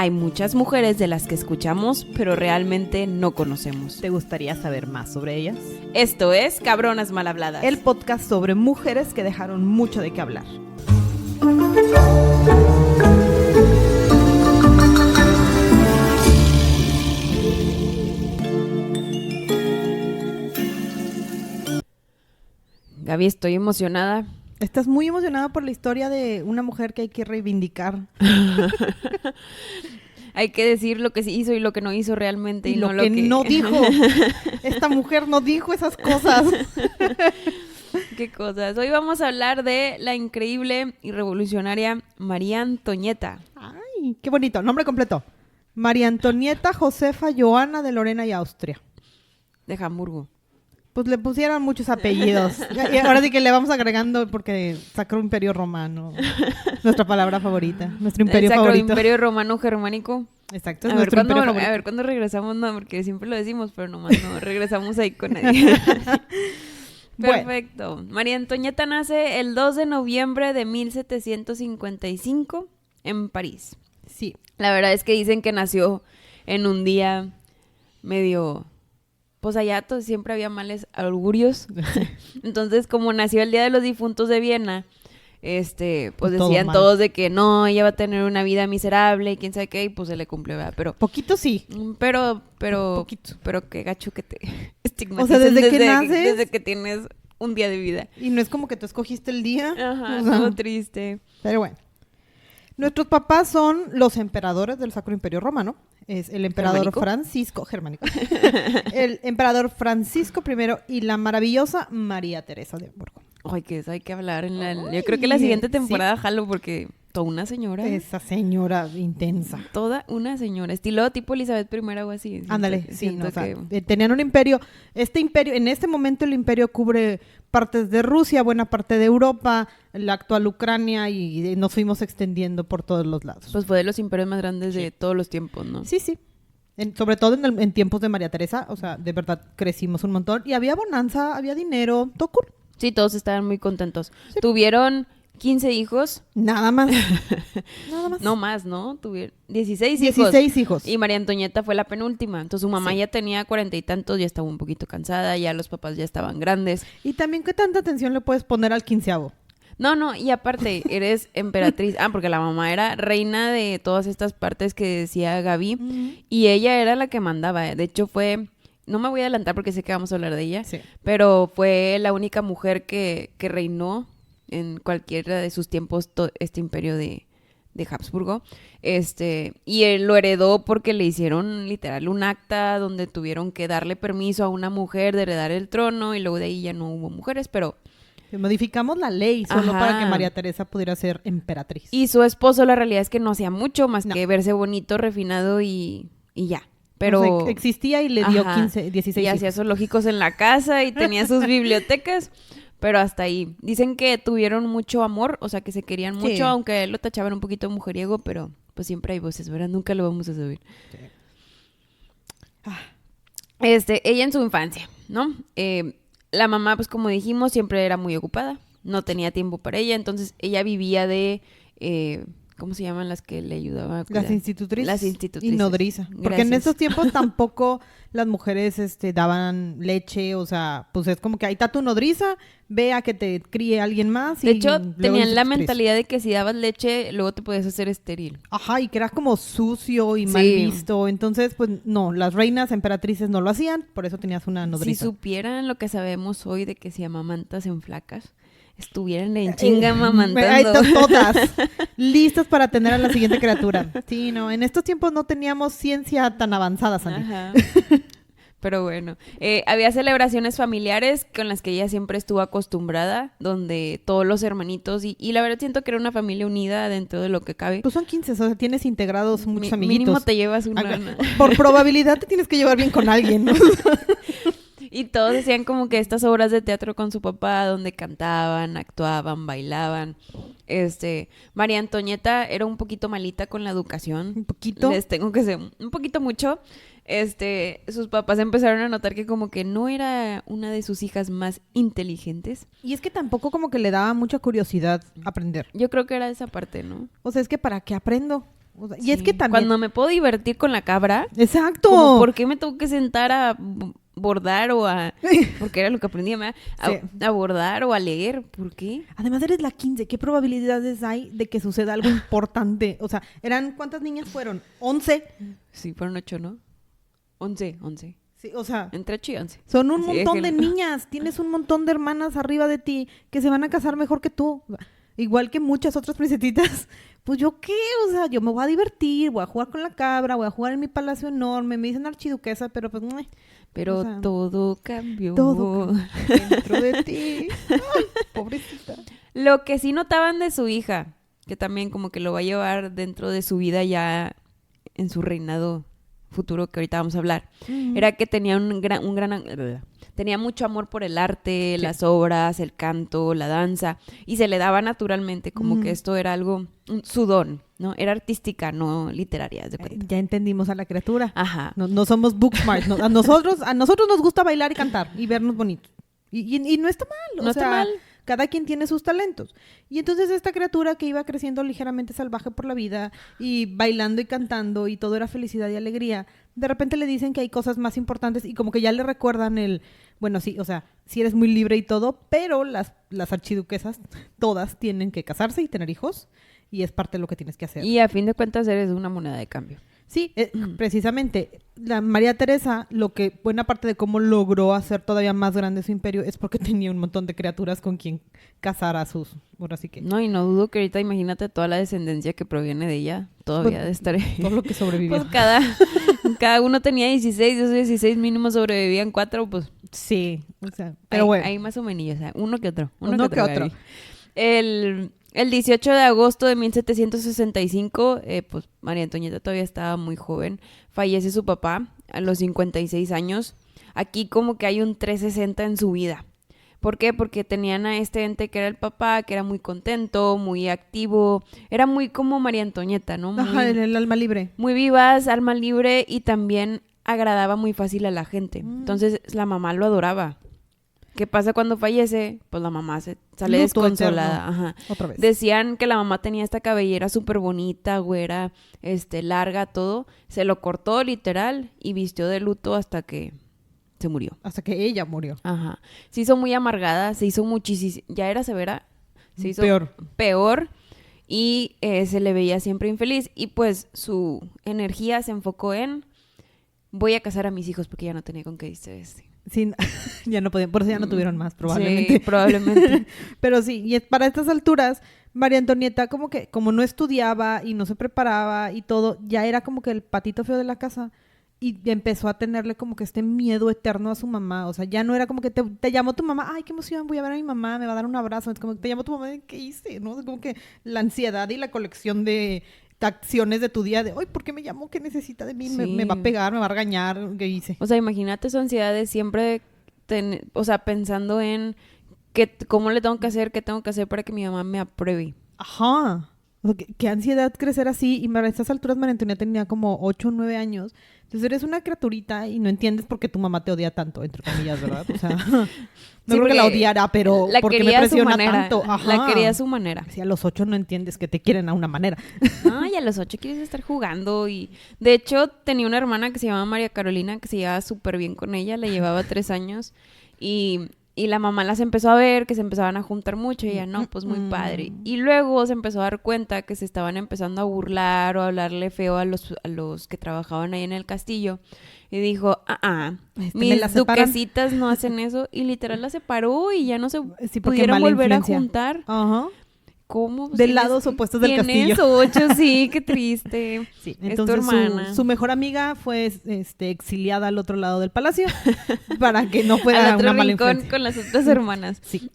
Hay muchas mujeres de las que escuchamos, pero realmente no conocemos. ¿Te gustaría saber más sobre ellas? Esto es Cabronas Mal Habladas. El podcast sobre mujeres que dejaron mucho de qué hablar. Gaby, estoy emocionada. Estás muy emocionada por la historia de una mujer que hay que reivindicar. Hay que decir lo que sí hizo y lo que no hizo realmente. Y no lo que no dijo. Esta mujer no dijo esas cosas. ¿Qué cosas? Hoy vamos a hablar de la increíble y revolucionaria María Antonieta. Ay, qué bonito. Nombre completo. María Antonieta Josefa Joana de Lorena y Austria. De Hamburgo. Pues le pusieron muchos apellidos. Y ahora sí que le vamos agregando porque Sacro Imperio Romano. Nuestra palabra favorita. Nuestro imperio Sacro favorito. Imperio Romano Germánico. Exacto, es A ver, nuestro imperio favorito. a ver cuándo regresamos, no, porque siempre lo decimos, pero nomás no regresamos ahí con nadie. Perfecto. Bueno. María Antonieta nace el 2 de noviembre de 1755 en París. Sí. La verdad es que dicen que nació en un día medio... Pues allá siempre había males augurios. Entonces, como nació el Día de los Difuntos de Viena, pues decían todos de que no, ella va a tener una vida miserable y quién sabe qué, y pues se le cumplió, ¿verdad? Pero poquito sí. Pero poquito. Pero qué gacho que te estigmaticen. O sea, desde que naces. Desde que tienes un día de vida. Y no es como que tú escogiste el día. Ajá, todo triste. Pero bueno. Nuestros papás son los emperadores del Sacro Imperio Romano. Es el emperador Francisco, germánico. El emperador Francisco I y la maravillosa María Teresa de Hamburgo. Ay, que eso hay que hablar yo creo que la siguiente temporada jalo porque toda una señora. Esa señora intensa. Toda una señora, estilo tipo Elizabeth I o así. Ándale, sí, no, o sea, tenían un imperio. En este momento el imperio cubre partes de Rusia, buena parte de Europa, la actual Ucrania y nos fuimos extendiendo por todos los lados. Pues fue de los imperios más grandes de todos los tiempos, ¿no? Sí, sí. Sobre todo en tiempos de María Teresa, o sea, de verdad crecimos un montón y había bonanza, había dinero, todo cool. Sí, todos estaban muy contentos. Sí. Tuvieron 15 hijos. Nada más. Nada más. No más, ¿no? Tuvieron 16 hijos. 16 hijos. Y María Antonieta fue la penúltima. Entonces su mamá ya tenía 40 y tantos, ya estaba un poquito cansada, ya los papás ya estaban grandes. Y también, ¿qué tanta atención le puedes poner al 15avo? No, y aparte, eres emperatriz. Porque la mamá era reina de todas estas partes que decía Gaby. Y ella era la que mandaba. De hecho, no me voy a adelantar porque sé que vamos a hablar de ella. Sí. Pero fue la única mujer que reinó en cualquiera de sus tiempos este imperio de Habsburgo. Y él lo heredó porque le hicieron literal un acta donde tuvieron que darle permiso a una mujer de heredar el trono y luego de ahí ya no hubo mujeres, pero... Modificamos la ley solo para que María Teresa pudiera ser emperatriz. Y su esposo, la realidad es que no hacía mucho más que verse bonito, refinado y ya. Pero o sea, existía y le dio 16 y hacía zoológicos en la casa y tenía sus bibliotecas, pero hasta ahí. Dicen que tuvieron mucho amor, o sea, que se querían mucho, aunque él lo tachaban un poquito mujeriego, pero pues siempre hay voces, ¿verdad? Nunca lo vamos a saber. Sí. Ella en su infancia, ¿no? La mamá, pues como dijimos, siempre era muy ocupada, no tenía tiempo para ella, entonces ella vivía de... ¿cómo se llaman las que le ayudaban a cuidar? Las institutrices. Las institutrices. Y nodriza. Porque en esos tiempos tampoco las mujeres daban leche, o sea, pues es como que ahí está tu nodriza, ve a que te críe alguien más. De hecho, tenían la mentalidad de que si dabas leche, luego te podías hacer estéril. Ajá, y que era como sucio y mal visto. Entonces, pues no, las reinas emperatrices no lo hacían, por eso tenías una nodriza. Si supieran lo que sabemos hoy de que si amamantas en flacas, estuvieran en chinga amamantando. Ahí están todas listas para tener a la siguiente criatura. Sí, no, en estos tiempos no teníamos ciencia tan avanzada, Sandy. Ajá. Pero bueno, había celebraciones familiares con las que ella siempre estuvo acostumbrada, donde todos los hermanitos, y la verdad siento que era una familia unida dentro de lo que cabe. Pues son 15, o sea, tienes integrados muchos amiguitos. Mínimo te llevas una. Por probabilidad te tienes que llevar bien con alguien, ¿no? Y todos hacían como que estas obras de teatro con su papá, donde cantaban, actuaban, bailaban. María Antonieta era un poquito malita con la educación. ¿Un poquito? Les tengo que ser un poquito mucho. Sus papás empezaron a notar que como que no era una de sus hijas más inteligentes. Y es que tampoco como que le daba mucha curiosidad aprender. Yo creo que era esa parte, ¿no? O sea, es que ¿para qué aprendo? O sea, y es que también... Cuando me puedo divertir con la cabra. ¡Exacto! Como, ¿por qué me tengo que sentar a bordar o a... Porque era lo que aprendí, a bordar o a leer? ¿Por qué? Además eres la 15. ¿Qué probabilidades hay de que suceda algo importante? O sea, ¿cuántas niñas fueron? 11. Sí, fueron 8, ¿no? 11. Sí, o sea, entre 8 y 11. Son un montón de niñas. Tienes un montón de hermanas arriba de ti que se van a casar mejor que tú. Igual que muchas otras princesitas. Pues ¿yo qué? O sea, yo me voy a divertir, voy a jugar con la cabra, voy a jugar en mi palacio enorme. Me dicen archiduquesa, pero pues... Pero o sea, todo cambió. Todo dentro de ti. Ay, pobrecita. Lo que sí notaban de su hija, que también como que lo va a llevar dentro de su vida ya en su reinado futuro, que ahorita vamos a hablar, era que tenía tenía mucho amor por el arte, las obras, el canto, la danza, y se le daba naturalmente, como que esto era algo, su don, ¿no? Era artística, no literaria. Ya entendimos a la criatura. Ajá. No somos book smart. A nosotros nos gusta bailar y cantar y vernos bonitos. Y no está mal. No está mal. Cada quien tiene sus talentos. Y entonces esta criatura que iba creciendo ligeramente salvaje por la vida y bailando y cantando y todo era felicidad y alegría, de repente le dicen que hay cosas más importantes y como que ya le recuerdan bueno, sí, o sea, sí eres muy libre y todo, pero las archiduquesas todas tienen que casarse y tener hijos y es parte de lo que tienes que hacer. Y a fin de cuentas eres una moneda de cambio. Sí, precisamente. La María Teresa, buena parte de cómo logró hacer todavía más grande su imperio es porque tenía un montón de criaturas con quien casar a sus... Bueno, así que... No, y no dudo que ahorita imagínate toda la descendencia que proviene de ella, todavía de estar... Todo lo que sobrevivió. Pues cada uno tenía 16, esos 16 mínimo sobrevivían 4, pues... Sí, o sea, pero bueno. Hay más o menos, o sea, uno que otro. Uno que otro. El 18 de agosto de 1765, pues María Antonieta todavía estaba muy joven. Fallece su papá a los 56 años. Aquí como que hay un 360 en su vida. ¿Por qué? Porque tenían a este ente que era el papá, que era muy contento, muy activo. Era muy como María Antonieta, ¿no? El alma libre. Muy vivaz, alma libre y también agradaba muy fácil a la gente. Entonces la mamá lo adoraba. ¿Qué pasa cuando fallece? Pues la mamá sale desconsolada. Ajá. Otra vez. Decían que la mamá tenía esta cabellera súper bonita, güera, larga, todo. Se lo cortó literal y vistió de luto hasta que se murió. Hasta que ella murió. Ajá. Se hizo muy amargada, se hizo muchísimo... Ya era severa. Se hizo peor y se le veía siempre infeliz. Y pues su energía se enfocó en... Voy a casar a mis hijos porque ya no tenía con qué distraerse. Sí, ya no podían, por eso ya no tuvieron más, probablemente. Sí, probablemente. Pero sí, y para estas alturas, María Antonieta como no estudiaba y no se preparaba y todo, ya era como que el patito feo de la casa y empezó a tenerle como que este miedo eterno a su mamá. O sea, ya no era como que te llamó tu mamá, ay, qué emoción, voy a ver a mi mamá, me va a dar un abrazo. Es como que te llamó tu mamá, ¿qué hice? ¿No? Es como que la ansiedad y la colección de acciones de tu día de, ay, ¿por qué me llamó? ¿Qué necesita de mí? Sí. Me va a pegar, me va a regañar, ¿qué hice? O sea, imagínate su ansiedad de siempre, pensando en cómo le tengo que hacer, qué tengo que hacer para que mi mamá me apruebe. Ajá. O sea, qué ansiedad crecer así. Y a estas alturas María Antonieta tenía como 8 o 9 años. Entonces eres una criaturita y no entiendes por qué tu mamá te odia tanto, entre comillas, ¿verdad? O sea, no creo que la odiara, pero porque me presiona tanto. Ajá. La quería a su manera. Si a los 8 no entiendes que te quieren a una manera. Ay, a los 8 quieres estar jugando. Y de hecho, tenía una hermana que se llamaba María Carolina, que se llevaba súper bien con ella. Le llevaba 3 años. Y la mamá las empezó a ver, que se empezaban a juntar mucho. Y ella, no, pues muy padre. Y luego se empezó a dar cuenta que se estaban empezando a burlar o a hablarle feo a los que trabajaban ahí en el castillo. Y dijo, mis duquesitas no hacen eso. Y literal la separó y ya no se pudieron volver a juntar. Ajá. ¿Cómo? De lados opuestos del castillo. Tienes 8, sí, qué triste. Sí, entonces es tu hermana. Su mejor amiga fue exiliada al otro lado del palacio para que no fuera una mala influencia. Con las otras hermanas. Sí,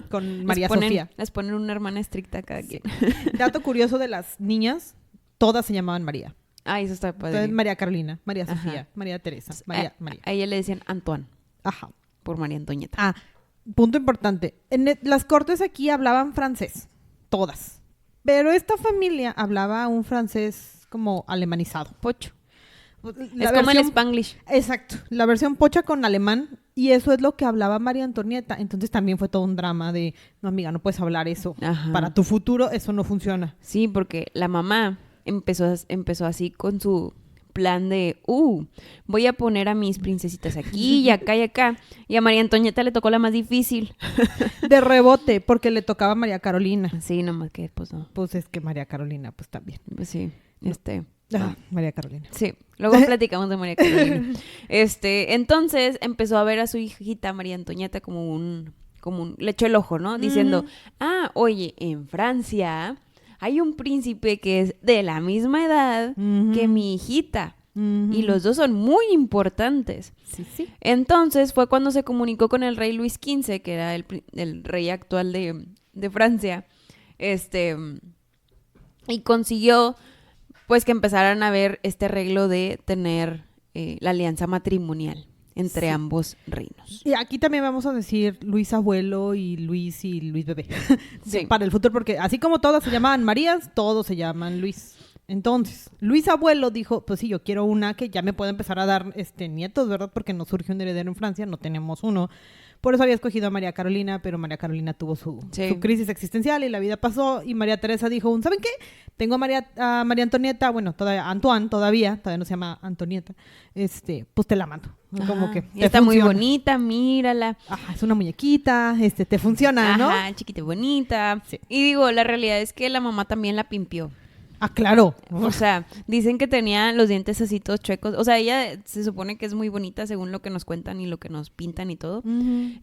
con María Sofía. Les ponen una hermana estricta a cada quien. Dato curioso de las niñas, todas se llamaban María. Ah, eso está padre. Entonces, María Carolina, María Sofía, María Teresa, María. A ella le decían Antoine. Ajá. Por María Antonieta. Ah, punto importante. En las cortes aquí hablaban francés. Todas. Pero esta familia hablaba un francés como alemanizado. Pocho. Como el Spanglish. Exacto. La versión pocha con alemán. Y eso es lo que hablaba María Antonieta. Entonces también fue todo un drama de, no amiga, no puedes hablar eso. Ajá. Para tu futuro eso no funciona. Sí, porque la mamá empezó así con su plan de, voy a poner a mis princesitas aquí y acá y acá. Y a María Antonieta le tocó la más difícil. De rebote, porque le tocaba a María Carolina. Sí, nomás que pues no. Pues es que María Carolina, pues también. Pues sí, María Carolina. Sí, luego platicamos de María Carolina. Entonces empezó a ver a su hijita María Antonieta como le echó el ojo, ¿no? Diciendo, oye, en Francia hay un príncipe que es de la misma edad que mi hijita. Y los dos son muy importantes. Sí, sí. Entonces fue cuando se comunicó con el rey Luis XV, que era el rey actual de Francia. Y consiguió pues que empezaran a ver este arreglo de tener la alianza matrimonial entre ambos reinos. Y aquí también vamos a decir Luis abuelo y Luis bebé. Sí. Para el futuro, porque así como todas se llamaban Marías, todos se llaman Luis. Entonces, Luis abuelo dijo, pues sí, yo quiero una que ya me pueda empezar a dar nietos, ¿verdad? Porque no surge un heredero en Francia, no tenemos uno. Por eso había escogido a María Carolina, pero María Carolina tuvo su crisis existencial y la vida pasó. Y María Teresa dijo, ¿saben qué? Tengo a María Antonieta, bueno, Antoine todavía no se llama Antonieta, pues te la mando. Como que está funciona. Muy bonita, mírala. Ajá, es una muñequita, te funciona, ¿no? Ajá, chiquita y bonita. Sí. Y digo, la realidad es que la mamá también la pimpió. Ah, claro. O sea, dicen que tenía los dientes así todos chuecos. O sea, ella se supone que es muy bonita según lo que nos cuentan y lo que nos pintan y todo.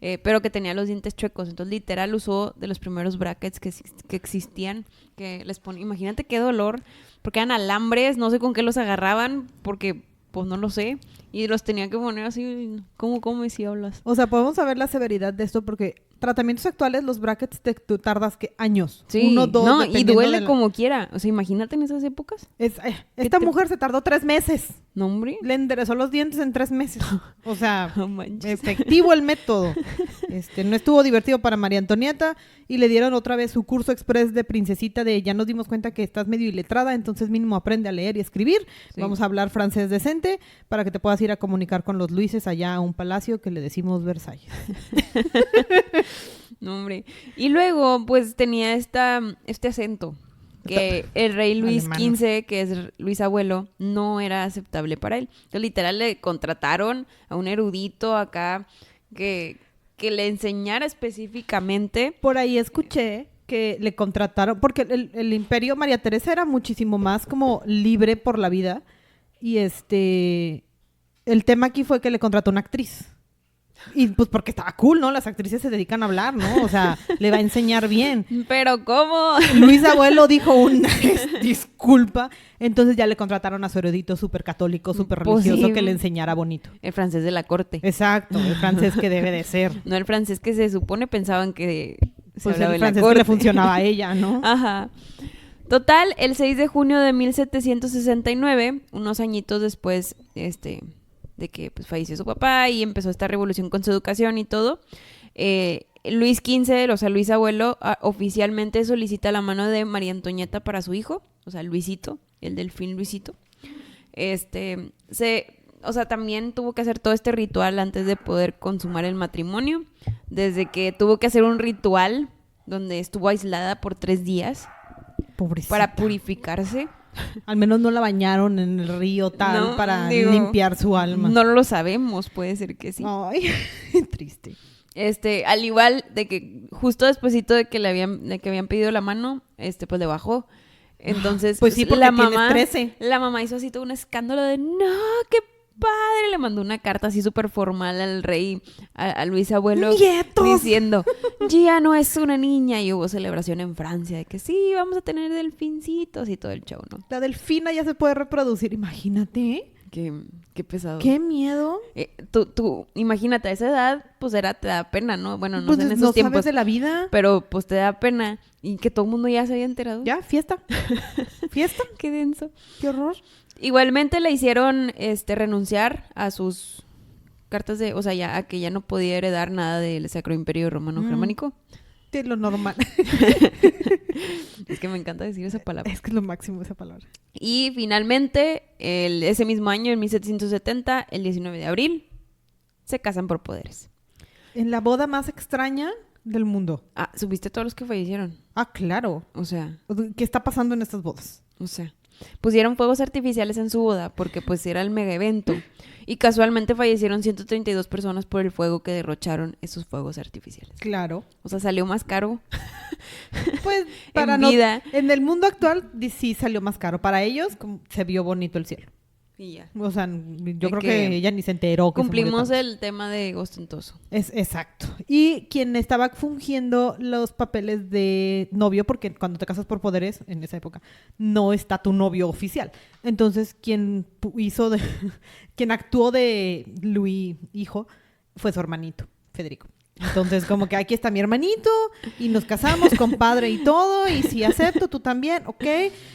Pero que tenía los dientes chuecos. Entonces, literal, usó de los primeros brackets que existían. Que les ponen... Imagínate qué dolor. Porque eran alambres, no sé con qué los agarraban. Porque, pues, no lo sé. Y los tenía que poner así, ¿cómo decía hablas? O sea, podemos saber la severidad de esto porque tratamientos actuales, los brackets tú tardas que años. Sí, 1, 2, no, y duele como quiera. O sea, imagínate en esas épocas. Esta mujer se tardó 3 meses. No, hombre. Le enderezó los dientes en 3 meses. O sea, no efectivo el método. No estuvo divertido para María Antonieta y le dieron otra vez su curso express de princesita de ya nos dimos cuenta que estás medio iletrada, entonces mínimo aprende a leer y escribir. Sí. Vamos a hablar francés decente para que te puedas ir a comunicar con los Luises allá a un palacio que le decimos Versalles. No, hombre. Y luego, pues, tenía este acento que el rey Luis XV, que es Luis abuelo, no era aceptable para él. Entonces, literal, le contrataron a un erudito acá que le enseñara específicamente. Por ahí escuché que le contrataron, porque el imperio María Teresa era muchísimo más como libre por la vida. Y el tema aquí fue que le contrató una actriz. Y pues porque estaba cool, ¿no? Las actrices se dedican a hablar, ¿no? O sea, le va a enseñar bien. ¿Pero cómo? Luis abuelo dijo una disculpa. Entonces ya le contrataron a su erudito súper católico, súper religioso, sí, que le enseñara bonito. El francés de la corte. Exacto, el francés que debe de ser. No el francés que se supone pensaban que se pues hablaba el en la francés corte. que le funcionaba a ella, ¿no? Ajá. Total, el 6 de junio de 1769, unos añitos después, de que pues, falleció su papá y empezó esta revolución con su educación y todo, Luis XV, o sea, Luis abuelo, oficialmente solicita la mano de María Antonieta para su hijo, o sea, Luisito, el delfín Luisito. O sea, también tuvo que hacer todo este ritual antes de poder consumar el matrimonio, desde que tuvo que hacer un ritual donde estuvo aislada por 3 días. Pobrecita. Para purificarse. Al menos no la bañaron en el río tal para limpiar su alma. No lo sabemos, puede ser que sí. Ay, triste. Al igual de que justo despuesito de que habían pedido la mano, pues le bajó. Entonces, pues sí, porque la mamá hizo así todo un escándalo de no, qué padre, le mandó una carta así súper formal al rey, a Luis abuelo, ¡nietos! Diciendo, ya no es una niña, y hubo celebración en Francia de que sí, vamos a tener delfincitos y todo el show, ¿no? La delfina ya se puede reproducir, imagínate. Qué pesado. Qué miedo. Tú, imagínate, a esa edad, pues te da pena, ¿no? Bueno, no pues sé en esos no tiempos. Sabes de la vida. Pero pues te da pena. Y que todo el mundo ya se había enterado. Ya, fiesta. Fiesta. Qué denso. Qué horror. Igualmente le hicieron renunciar a sus cartas de, o sea, ya a que ya no podía heredar nada del Sacro Imperio Romano Germánico. De lo normal. Es que me encanta decir esa palabra. Es que es lo máximo esa palabra. Y finalmente, ese mismo año, en 1770, el 19 de abril, se casan por poderes. En la boda más extraña del mundo. ¿Supiste todos los que fallecieron? Ah, claro. O sea. ¿Qué está pasando en estas bodas? O sea. pusieron fuegos artificiales en su boda porque pues era el mega evento. Y casualmente fallecieron 132 personas por el fuego que derrocharon esos fuegos artificiales. Claro. O sea, salió más caro. Pues para en vida. En el mundo actual sí salió más caro. Para ellos se vio bonito el cielo. Y ya. O sea, yo creo que ella ni se enteró. Que cumplimos el tema de ostentoso. Exacto. Y quien estaba fungiendo los papeles de novio, porque cuando te casas por poderes, en esa época, no está tu novio oficial. Entonces, quien actuó de Luis, hijo, fue su hermanito, Federico. Entonces, como que aquí está mi hermanito y nos casamos con padre y todo, y si acepto, tú también, ok,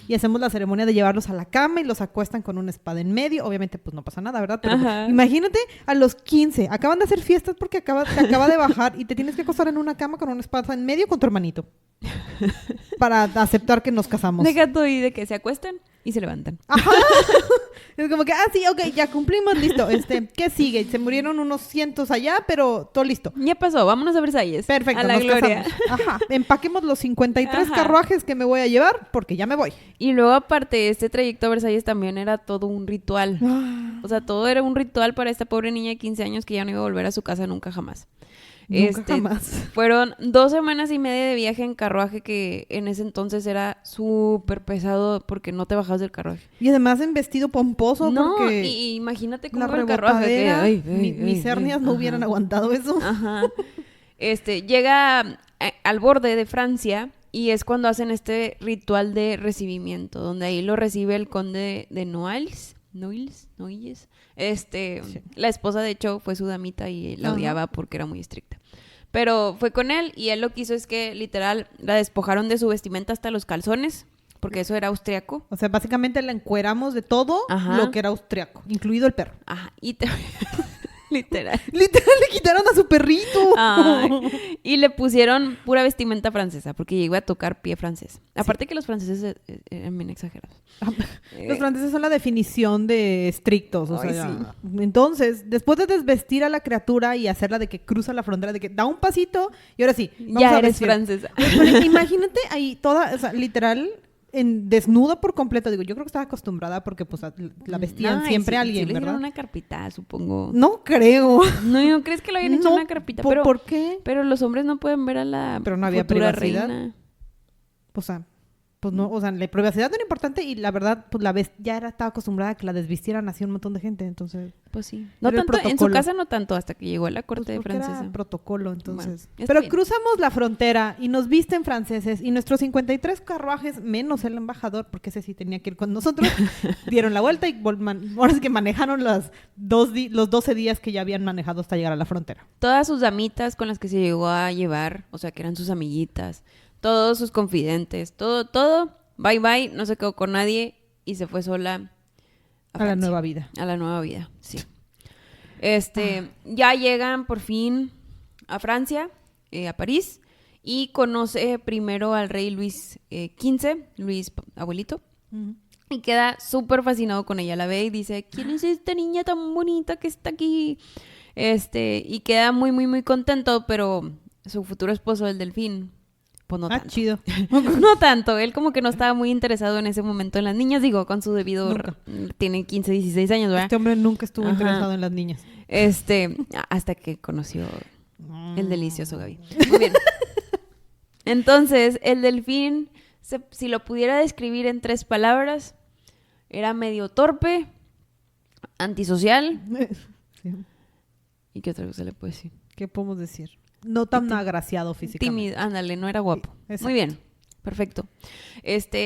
y hacemos la ceremonia de llevarlos a la cama y los acuestan con una espada en medio. Obviamente, pues no pasa nada, ¿verdad? Pero imagínate a los 15, acaban de hacer fiestas porque te acaba de bajar y te tienes que acostar en una cama con una espada en medio con tu hermanito para aceptar que nos casamos. Deja tú y de que se acuestan y se levantan. Ajá. Es como que, sí, ok, ya cumplimos, listo. ¿Qué sigue? Se murieron unos cientos allá, pero todo listo. Ya pasó, vámonos a Versalles. Perfecto, a la gloria. Casamos. Ajá, empaquemos los 53 carruajes que me voy a llevar porque ya me voy. Y luego aparte, este trayecto a Versalles también era todo un ritual. O sea, todo era un ritual para esta pobre niña de 15 años que ya no iba a volver a su casa nunca jamás. Jamás. Fueron 2 semanas y media de viaje en carruaje que en ese entonces era súper pesado porque no te bajabas del carruaje. Y además en vestido pomposo. No, porque y imagínate cómo la el carruaje. Mis hernias no hubieran aguantado eso. Ajá. Llega al borde de Francia y es cuando hacen este ritual de recibimiento, donde ahí lo recibe el conde de Noailles. Sí. La esposa de hecho fue su damita y la odiaba porque era muy estricta. Pero fue con él y él lo que hizo es que literal la despojaron de su vestimenta hasta los calzones, porque eso era austriaco. O sea, básicamente la encueramos de todo lo que era austriaco, incluido el perro. Ajá, literal. Literal le quitaron a su perrito. Ay, y le pusieron pura vestimenta francesa, porque llegó a tocar pie francés. Aparte que los franceses eran bien exagerados. Los franceses son la definición de estrictos. O sea, sí. Entonces, después de desvestir a la criatura y hacerla de que cruza la frontera, de que da un pasito y ahora sí, ya eres francesa. Imagínate ahí toda, o sea, literal, desnuda por completo. Digo, yo creo que estaba acostumbrada porque pues la vestían siempre alguien, sí, ¿verdad? Le una carpita, supongo. No creo. No crees que lo habían hecho una carpita. ¿Por qué? Pero los hombres no pueden ver a la pero no había privacidad. Reina. O sea, pues no, o sea, la privacidad no era importante y la verdad, pues ya estaba acostumbrada a que la desvistieran así un montón de gente, entonces. Pues sí. No tanto, en su casa no tanto, hasta que llegó a la corte francesa. Era protocolo, entonces. Bueno, pero bien. cruzamos la frontera y nos visten franceses y nuestros 53 carruajes, menos el embajador, porque ese sí tenía que ir con nosotros, dieron la vuelta y ahora es que manejaron los 12 días que ya habían manejado hasta llegar a la frontera. Todas sus damitas con las que se llegó a llevar, o sea, que eran sus amiguitas, todos sus confidentes, todo, bye, no se quedó con nadie y se fue sola a la nueva vida. A la nueva vida, sí. Ya llegan por fin a Francia, a París, y conoce primero al rey Luis XV, Luis abuelito, y queda súper fascinado con ella. La ve y dice, ¿quién es esta niña tan bonita que está aquí? Y queda muy, muy, muy contento, pero su futuro esposo, el delfín, pues no tanto. Chido. No tanto, él como que no estaba muy interesado en ese momento en las niñas, digo, con su debido... Tiene 15, 16 años, ¿verdad? Este hombre nunca estuvo interesado en las niñas. Hasta que conoció el delicioso Gaby. Muy bien. Entonces, el delfín, si lo pudiera describir en 3 palabras, era medio torpe, antisocial. Sí. ¿Y qué otra cosa le puedo decir? ¿Qué podemos decir? No tan agraciado físicamente. Tímido, ándale, no era guapo. Sí, muy bien, perfecto.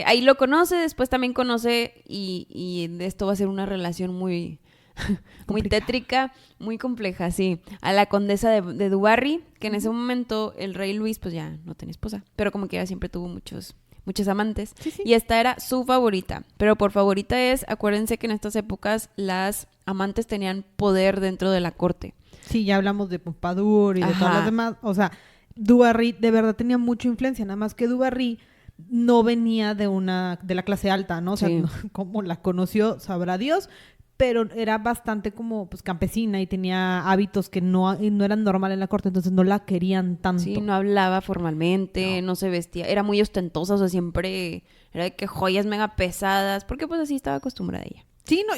Ahí lo conoce, después también conoce y esto va a ser una relación muy, muy tétrica, muy compleja, sí. A la condesa de Dubarry, que en ese momento el rey Luis pues ya no tenía esposa, pero como quiera siempre tuvo muchos amantes. Sí. Y esta era su favorita. Pero por favorita acuérdense que en estas épocas las amantes tenían poder dentro de la corte. Sí, ya hablamos de Pompadour y de todas las demás. O sea, Dubarry de verdad tenía mucha influencia, nada más que Dubarry no venía de la clase alta, ¿no? O sea, como la conoció, sabrá Dios, pero era bastante como pues campesina y tenía hábitos que no eran normales en la corte, entonces no la querían tanto. Sí, no hablaba formalmente, no se vestía, era muy ostentosa, o sea, siempre era de que joyas mega pesadas, porque pues así estaba acostumbrada ella. Sí, no,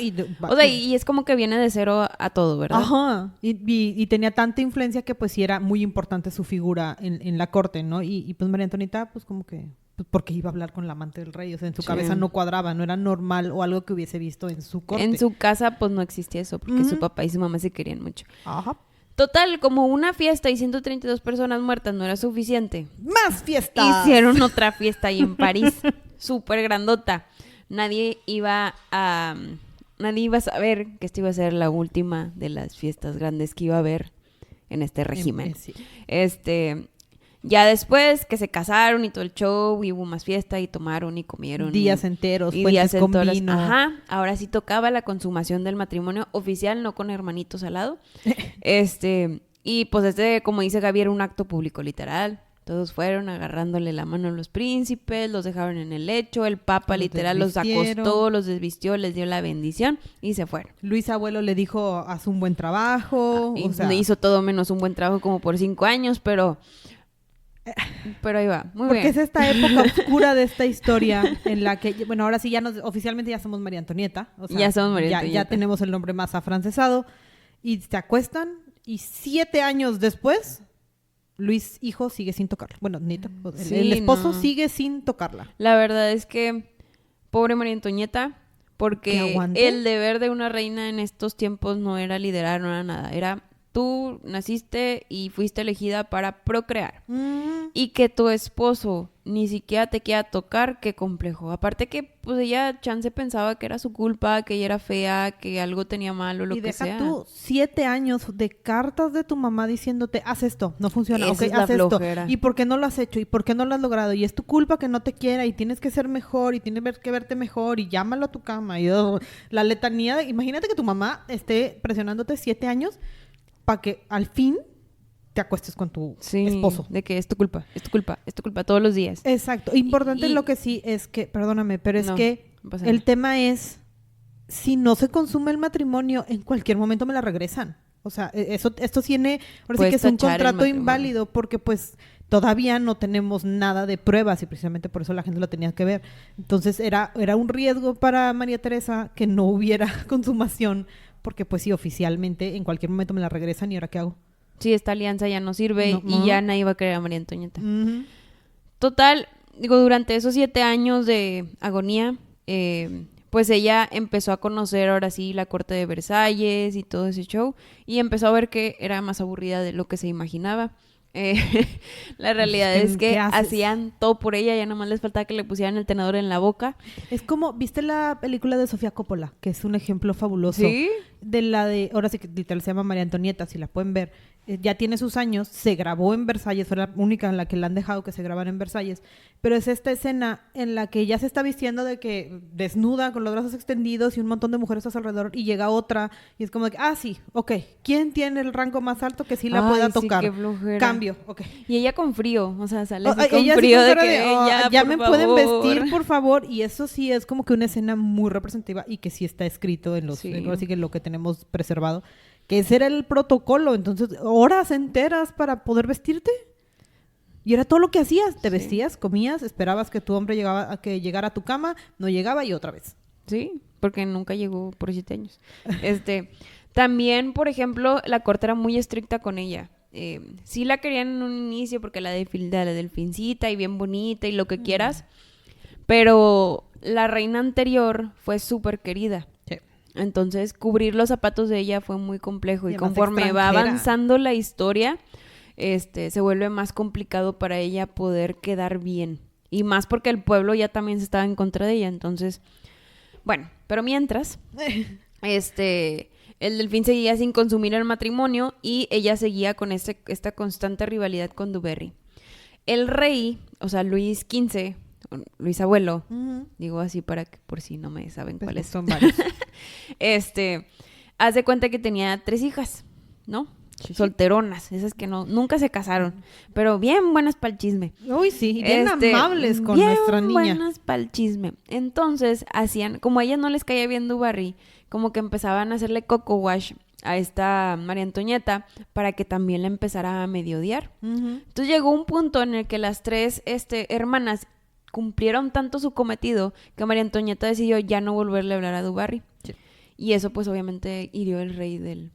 O sea, y es como que viene de cero a todo, ¿verdad? Ajá, y tenía tanta influencia que pues sí era muy importante su figura en la corte, ¿no? Y pues María Antonieta, pues como que, pues, porque iba a hablar con la amante del rey, o sea, en su cabeza no cuadraba, no era normal o algo que hubiese visto en su corte. En su casa pues no existía eso, porque su papá y su mamá se querían mucho. Ajá. Total, como una fiesta y 132 personas muertas no era suficiente. ¡Más fiestas! Hicieron otra fiesta ahí en París, súper grandota. Nadie iba a saber que esta iba a ser la última de las fiestas grandes que iba a haber en este régimen. Sí. Ya después que se casaron y todo el show, y hubo más fiesta y tomaron y comieron. Días enteros, y fuentes días con enteros. vino. Ajá, ahora sí tocaba la consumación del matrimonio oficial, no con hermanitos al lado. Y pues como dice Gaby, era un acto público literal. Todos fueron agarrándole la mano a los príncipes, los dejaron en el lecho, el papa literal los acostó, los desvistió, les dio la bendición y se fueron. Luis Abuelo le dijo, haz un buen trabajo. Hizo todo menos un buen trabajo como por 5 años, pero ahí va, muy porque bien. Es esta época oscura de esta historia en la que, bueno, ahora sí oficialmente ya somos María Antonieta. O sea, ya somos María Antonieta. Ya tenemos el nombre más afrancesado y se acuestan y 7 años después... Luis, hijo, sigue sin tocarla. Bueno, el esposo sigue sin tocarla. La verdad es que, pobre María Antonieta, porque el deber de una reina en estos tiempos no era liderar, no era nada. Era, tú naciste y fuiste elegida para procrear. Y que tu esposo ni siquiera te quiera tocar, qué complejo. Aparte que, pues ella, chance pensaba que era su culpa, que ella era fea, que algo tenía mal o lo que sea. Y deja tú 7 años de cartas de tu mamá diciéndote, haz esto, no funciona, esa es haz esto. Flojera. ¿Y por qué no lo has hecho? ¿Y por qué no lo has logrado? Y es tu culpa que no te quiera y tienes que ser mejor y tienes que verte mejor y llámalo a tu cama. Y la letanía, imagínate que tu mamá esté presionándote 7 años para que al fin te acuestes con tu esposo. De que es tu culpa todos los días. Exacto. Importante lo que sí es que, perdóname, pero es que el tema es, si no se consume el matrimonio, en cualquier momento me la regresan. O sea, esto tiene, ahora sí que es un contrato inválido porque pues todavía no tenemos nada de pruebas y precisamente por eso la gente lo tenía que ver. Entonces era un riesgo para María Teresa que no hubiera consumación porque pues sí, oficialmente en cualquier momento me la regresan y ¿ahora qué hago? Sí, esta alianza ya no sirve y ya nadie va a querer a María Antonieta. Total, durante esos 7 años de agonía, pues ella empezó a conocer ahora sí la corte de Versalles y todo ese show y empezó a ver que era más aburrida de lo que se imaginaba. La realidad es que hacían todo por ella, ya nomás les faltaba que le pusieran el tenedor en la boca. Es como, ¿viste la película de Sofía Coppola? Que es un ejemplo fabuloso. ¿Sí? Ahora sí que literal se llama María Antonieta, si la pueden ver. Ya tiene sus años, se grabó en Versalles, fue la única en la que la han dejado que se grabara en Versalles, pero es esta escena en la que ella se está vistiendo de que desnuda, con los brazos extendidos y un montón de mujeres a su alrededor, y llega otra, y es como de que, sí, ok, ¿quién tiene el rango más alto que sí la pueda tocar? Sí, qué flojera. Cambio, ok. Y ella con frío, o sea, sale así con frío de que ya me pueden vestir, por favor, y eso sí es como que una escena muy representativa y que sí está escrito en así que lo que tenemos preservado, que ese era el protocolo, entonces horas enteras para poder vestirte. Y era todo lo que hacías, te vestías, comías, esperabas que tu hombre llegara a tu cama, no llegaba y otra vez. Sí, porque nunca llegó por 7 años. También, por ejemplo, la corte era muy estricta con ella. Sí la querían en un inicio porque la delfincita y bien bonita y lo que quieras, pero la reina anterior fue súper querida. Entonces, cubrir los zapatos de ella fue muy complejo y conforme va avanzando la historia, se vuelve más complicado para ella poder quedar bien. Y más porque el pueblo ya también se estaba en contra de ella. Entonces, bueno, pero mientras, el delfín seguía sin consumir el matrimonio y ella seguía con esta constante rivalidad con Du Barry. El rey, o sea, Luis XV, Luis Abuelo, digo así para que por si no me saben pues cuáles son varios. Haz de cuenta que tenía 3 hijas, ¿no? Sí. Solteronas, esas que nunca se casaron, pero bien buenas para el chisme. Uy, sí, bien amables con nuestra niña. Bien buenas para el chisme. Entonces, como a ellas no les caía bien Du Barry, como que empezaban a hacerle coco wash a esta María Antonieta para que también la empezara a medio odiar. Entonces llegó un punto en el que las 3 hermanas cumplieron tanto su cometido que María Antonieta decidió ya no volverle a hablar a Dubarry. Sí. Y eso pues obviamente hirió el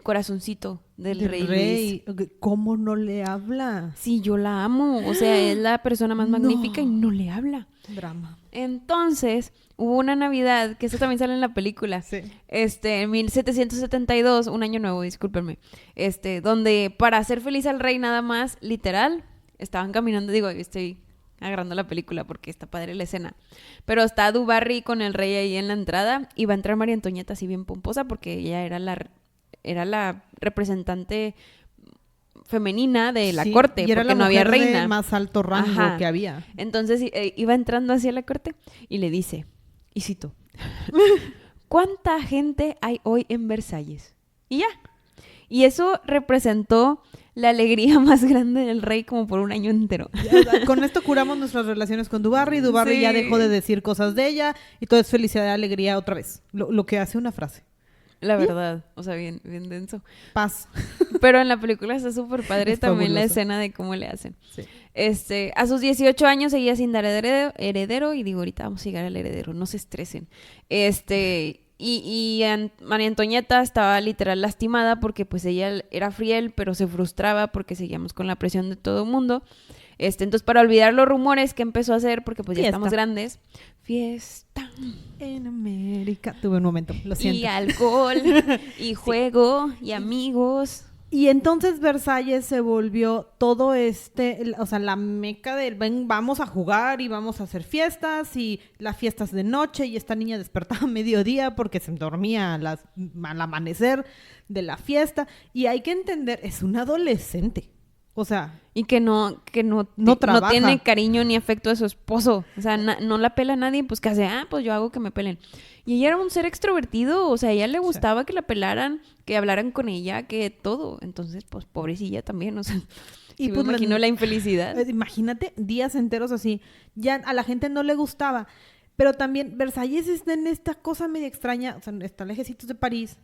corazoncito del rey Luis. ¿Cómo no le habla? Sí, yo la amo. O sea, es la persona más magnífica y no le habla. Drama. Entonces, hubo una Navidad, que eso también sale en la película. Sí. En 1772, un año nuevo, discúlpenme. Donde para hacer feliz al rey nada más, literal, estaban caminando, digo, estoy agarrando la película porque está padre la escena. Pero está Dubarry con el rey ahí en la entrada y va a entrar María Antonieta así bien pomposa porque ella era la representante femenina de la corte, y era porque la no había mujer reina. De más alto rango que había. Entonces iba entrando hacia la corte y le dice, y cito, ¿cuánta gente hay hoy en Versalles? Y ya. Y eso representó la alegría más grande del rey como por un año entero. Con esto curamos nuestras relaciones con Dubarry. Dubarry ya dejó de decir cosas de ella y todo es felicidad y alegría otra vez. Lo que hace una frase. La verdad, o sea, bien, bien denso. Paz. Pero en la película está súper padre también fabuloso. La escena de cómo le hacen. Sí. A sus 18 años seguía sin dar heredero y digo, ahorita vamos a llegar al heredero, no se estresen. María Antonieta estaba literal lastimada porque pues ella era fiel, pero se frustraba porque seguíamos con la presión de todo el mundo. Entonces, para olvidar los rumores que empezó a hacer, porque pues ya estamos grandes, fiesta en América. Tuve un momento, lo siento. Y alcohol, y juego, y amigos. Y entonces Versalles se volvió todo la meca del vamos a jugar y vamos a hacer fiestas y las fiestas de noche y esta niña despertaba a mediodía porque se dormía al amanecer de la fiesta. Y hay que entender, es una adolescente. O sea... Y que no tiene cariño ni afecto de su esposo. O sea, no la pela a nadie, pues que hace, pues yo hago que me pelen. Y ella era un ser extrovertido, o sea, a ella le gustaba que la pelaran, que hablaran con ella, que todo. Entonces, pues, pobrecilla también, o sea, y pues, me imagino la infelicidad. Imagínate días enteros así. Ya a la gente no le gustaba. Pero también Versalles está en esta cosa medio extraña, o sea, está lejecitos de París.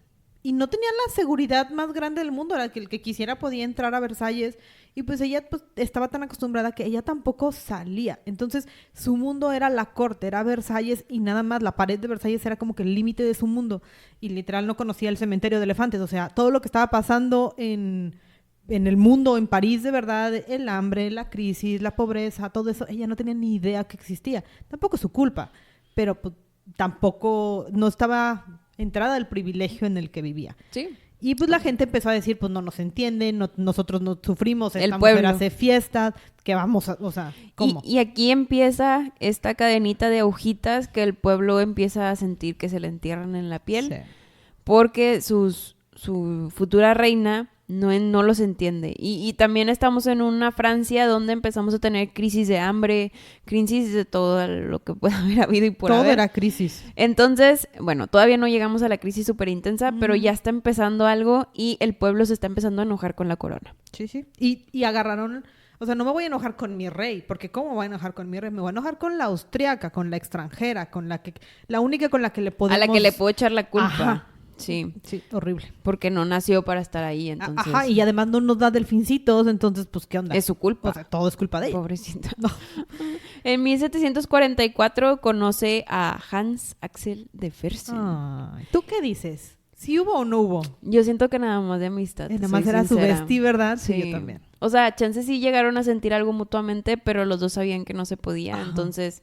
Y no tenía la seguridad más grande del mundo, era que el que quisiera podía entrar a Versalles. Y pues ella pues, estaba tan acostumbrada que ella tampoco salía. Entonces su mundo era la corte, era Versalles y nada más. La pared de Versalles era como que el límite de su mundo. Y literal no conocía el cementerio de elefantes. O sea, todo lo que estaba pasando en el mundo, en París de verdad, el hambre, la crisis, la pobreza, todo eso, ella no tenía ni idea que existía. Tampoco es su culpa, pero pues, tampoco, no estaba... entrada del privilegio en el que vivía. Sí. Y pues la gente empezó a decir, pues no nos entienden, nosotros no sufrimos, esta mujer hace fiestas, que vamos a, o sea, ¿cómo? Y aquí empieza esta cadenita de agujitas que el pueblo empieza a sentir que se le entierran en la piel, sí. Porque su futura reina no los entiende. Y también estamos en una Francia donde empezamos a tener crisis de hambre, crisis de todo lo que pueda haber habido y por haber. Todo era crisis. Entonces, bueno, todavía no llegamos a la crisis súper intensa, pero ya está empezando algo y el pueblo se está empezando a enojar con la corona. Sí, sí. Y agarraron... O sea, no me voy a enojar con mi rey, porque ¿cómo me voy a enojar con mi rey? Me voy a enojar con la austriaca, con la extranjera, la única con la que le podemos... A la que le puedo echar la culpa. Ajá. Sí. Sí, horrible. Porque no nació para estar ahí, entonces... Ajá, y además no nos da delfincitos, entonces, pues, ¿qué onda? Es su culpa. O sea, todo es culpa de ella. Pobrecita. No. En 1744 conoce a Hans Axel de Fersen. ¿Tú qué dices? ¿Sí hubo o no hubo? Yo siento que nada más de amistad. Nada más era sincera. Su bestie, ¿verdad? Sí, yo también. O sea, chances sí llegaron a sentir algo mutuamente, pero los dos sabían que no se podía, ajá. Entonces...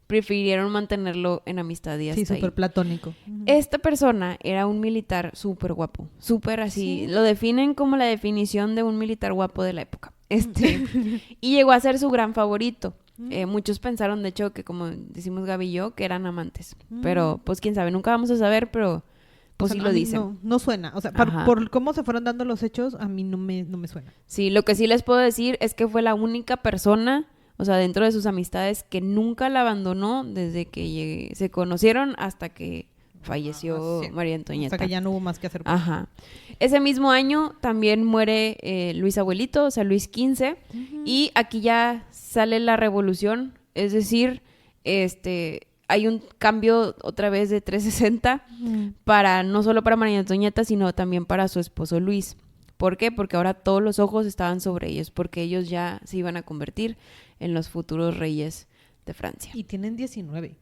prefirieron mantenerlo en amistad y hasta ahí. Sí, súper platónico. Esta persona era un militar súper guapo, súper así. Sí. Lo definen como la definición de un militar guapo de la época. Y llegó a ser su gran favorito. Muchos pensaron, de hecho, que como decimos Gaby y yo, que eran amantes. Pero, pues, quién sabe, nunca vamos a saber, pero... pues sí lo dicen. No suena. O sea, por cómo se fueron dando los hechos, a mí no me suena. Sí, lo que sí les puedo decir es que fue la única persona... o sea, dentro de sus amistades, que nunca la abandonó desde que se conocieron hasta que falleció María Antonieta. Hasta que ya no hubo más que hacer. Ajá. Ese mismo año también muere Luis Abuelito, o sea, Luis XV, y aquí ya sale la revolución, es decir, hay un cambio otra vez de 360 no solo para María Antonieta, sino también para su esposo Luis. ¿Por qué? Porque ahora todos los ojos estaban sobre ellos, porque ellos ya se iban a convertir en los futuros reyes de Francia. Y tienen 19.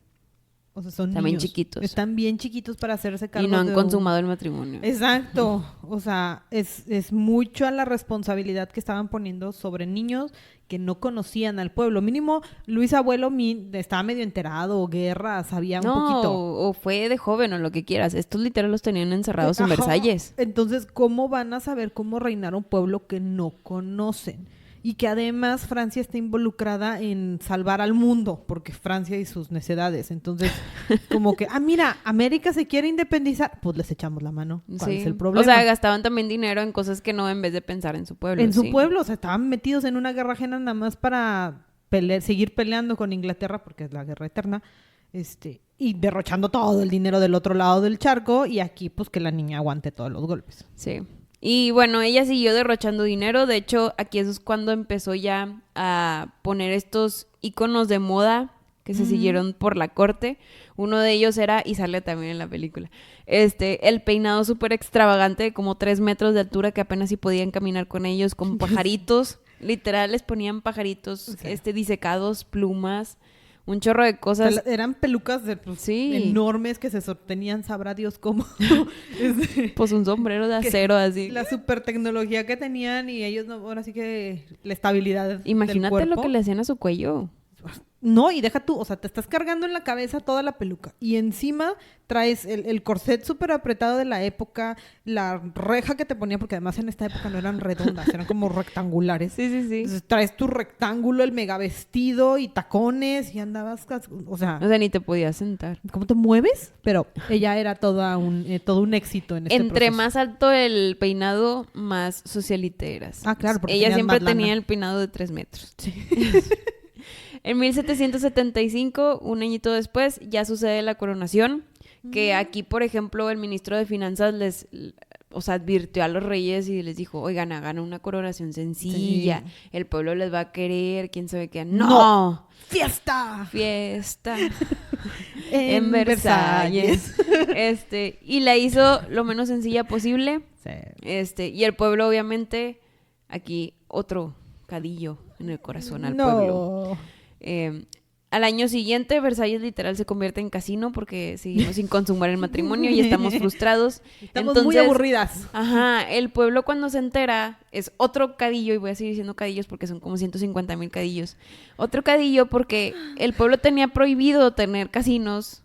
O sea, son También niños. chiquitos. Están bien chiquitos para hacerse cargo Y no han de consumado el matrimonio. Exacto. O sea, es mucho a la responsabilidad que estaban poniendo sobre niños que no conocían al pueblo. Mínimo, Luis Abuelo estaba medio enterado, guerra, sabía un poquito. O fue de joven o lo que quieras. Estos literal los tenían encerrados en Versalles. Entonces, ¿cómo van a saber cómo reinar un pueblo que no conocen? Y que además Francia está involucrada en salvar al mundo, porque Francia y sus necedades. Entonces, como que, mira, América se quiere independizar, pues les echamos la mano. ¿Cuál es el problema? O sea, gastaban también dinero en cosas que no, en vez de pensar en su pueblo. En su pueblo, o sea, estaban metidos en una guerra ajena nada más para seguir peleando con Inglaterra, porque es la guerra eterna, y derrochando todo el dinero del otro lado del charco, y aquí, pues, que la niña aguante todos los golpes. Sí. Y bueno, ella siguió derrochando dinero. De hecho, aquí eso es cuando empezó ya a poner estos íconos de moda que se siguieron por la corte. Uno de ellos era, y sale también en la película, el peinado súper extravagante de como 3 metros de altura que apenas si podían caminar con ellos, con pajaritos. Literal, les ponían pajaritos disecados, plumas, un chorro de cosas. Eran pelucas enormes que se sostenían, sabrá Dios cómo. Pues un sombrero de acero así. La super tecnología que tenían y ellos, ahora sí que la estabilidad Imagínate del cuerpo. lo que le hacían a su cuello. No, y deja tú, o sea, te estás cargando en la cabeza toda la peluca y encima traes el corset súper apretado de la época, la reja que te ponía, porque además en esta época no eran redondas, eran como rectangulares. Sí. Entonces traes tu rectángulo, el mega vestido y tacones y andabas, o sea, ni te podías sentar. ¿Cómo te mueves? Pero ella era todo un éxito en este Entre proceso. más alto el peinado, más socialita eras. Claro, porque ella siempre más lana. tenía el peinado de 3 metros. Sí. En 1775, un añito después, ya sucede la coronación, que aquí, por ejemplo, el ministro de Finanzas advirtió a los reyes y les dijo, oigan, hagan una coronación sencilla, el pueblo les va a querer, quién sabe qué. ¡No! ¡Fiesta! En Versalles. Y la hizo lo menos sencilla posible. Sí. Y el pueblo, obviamente, aquí otro cadillo en el corazón al pueblo. Al año siguiente, Versalles literal se convierte en casino porque seguimos sin consumar el matrimonio y estamos frustrados. Estamos muy aburridas. El pueblo cuando se entera es otro cadillo, y voy a seguir diciendo cadillos porque son como 150,000 cadillos. Otro cadillo porque el pueblo tenía prohibido tener casinos.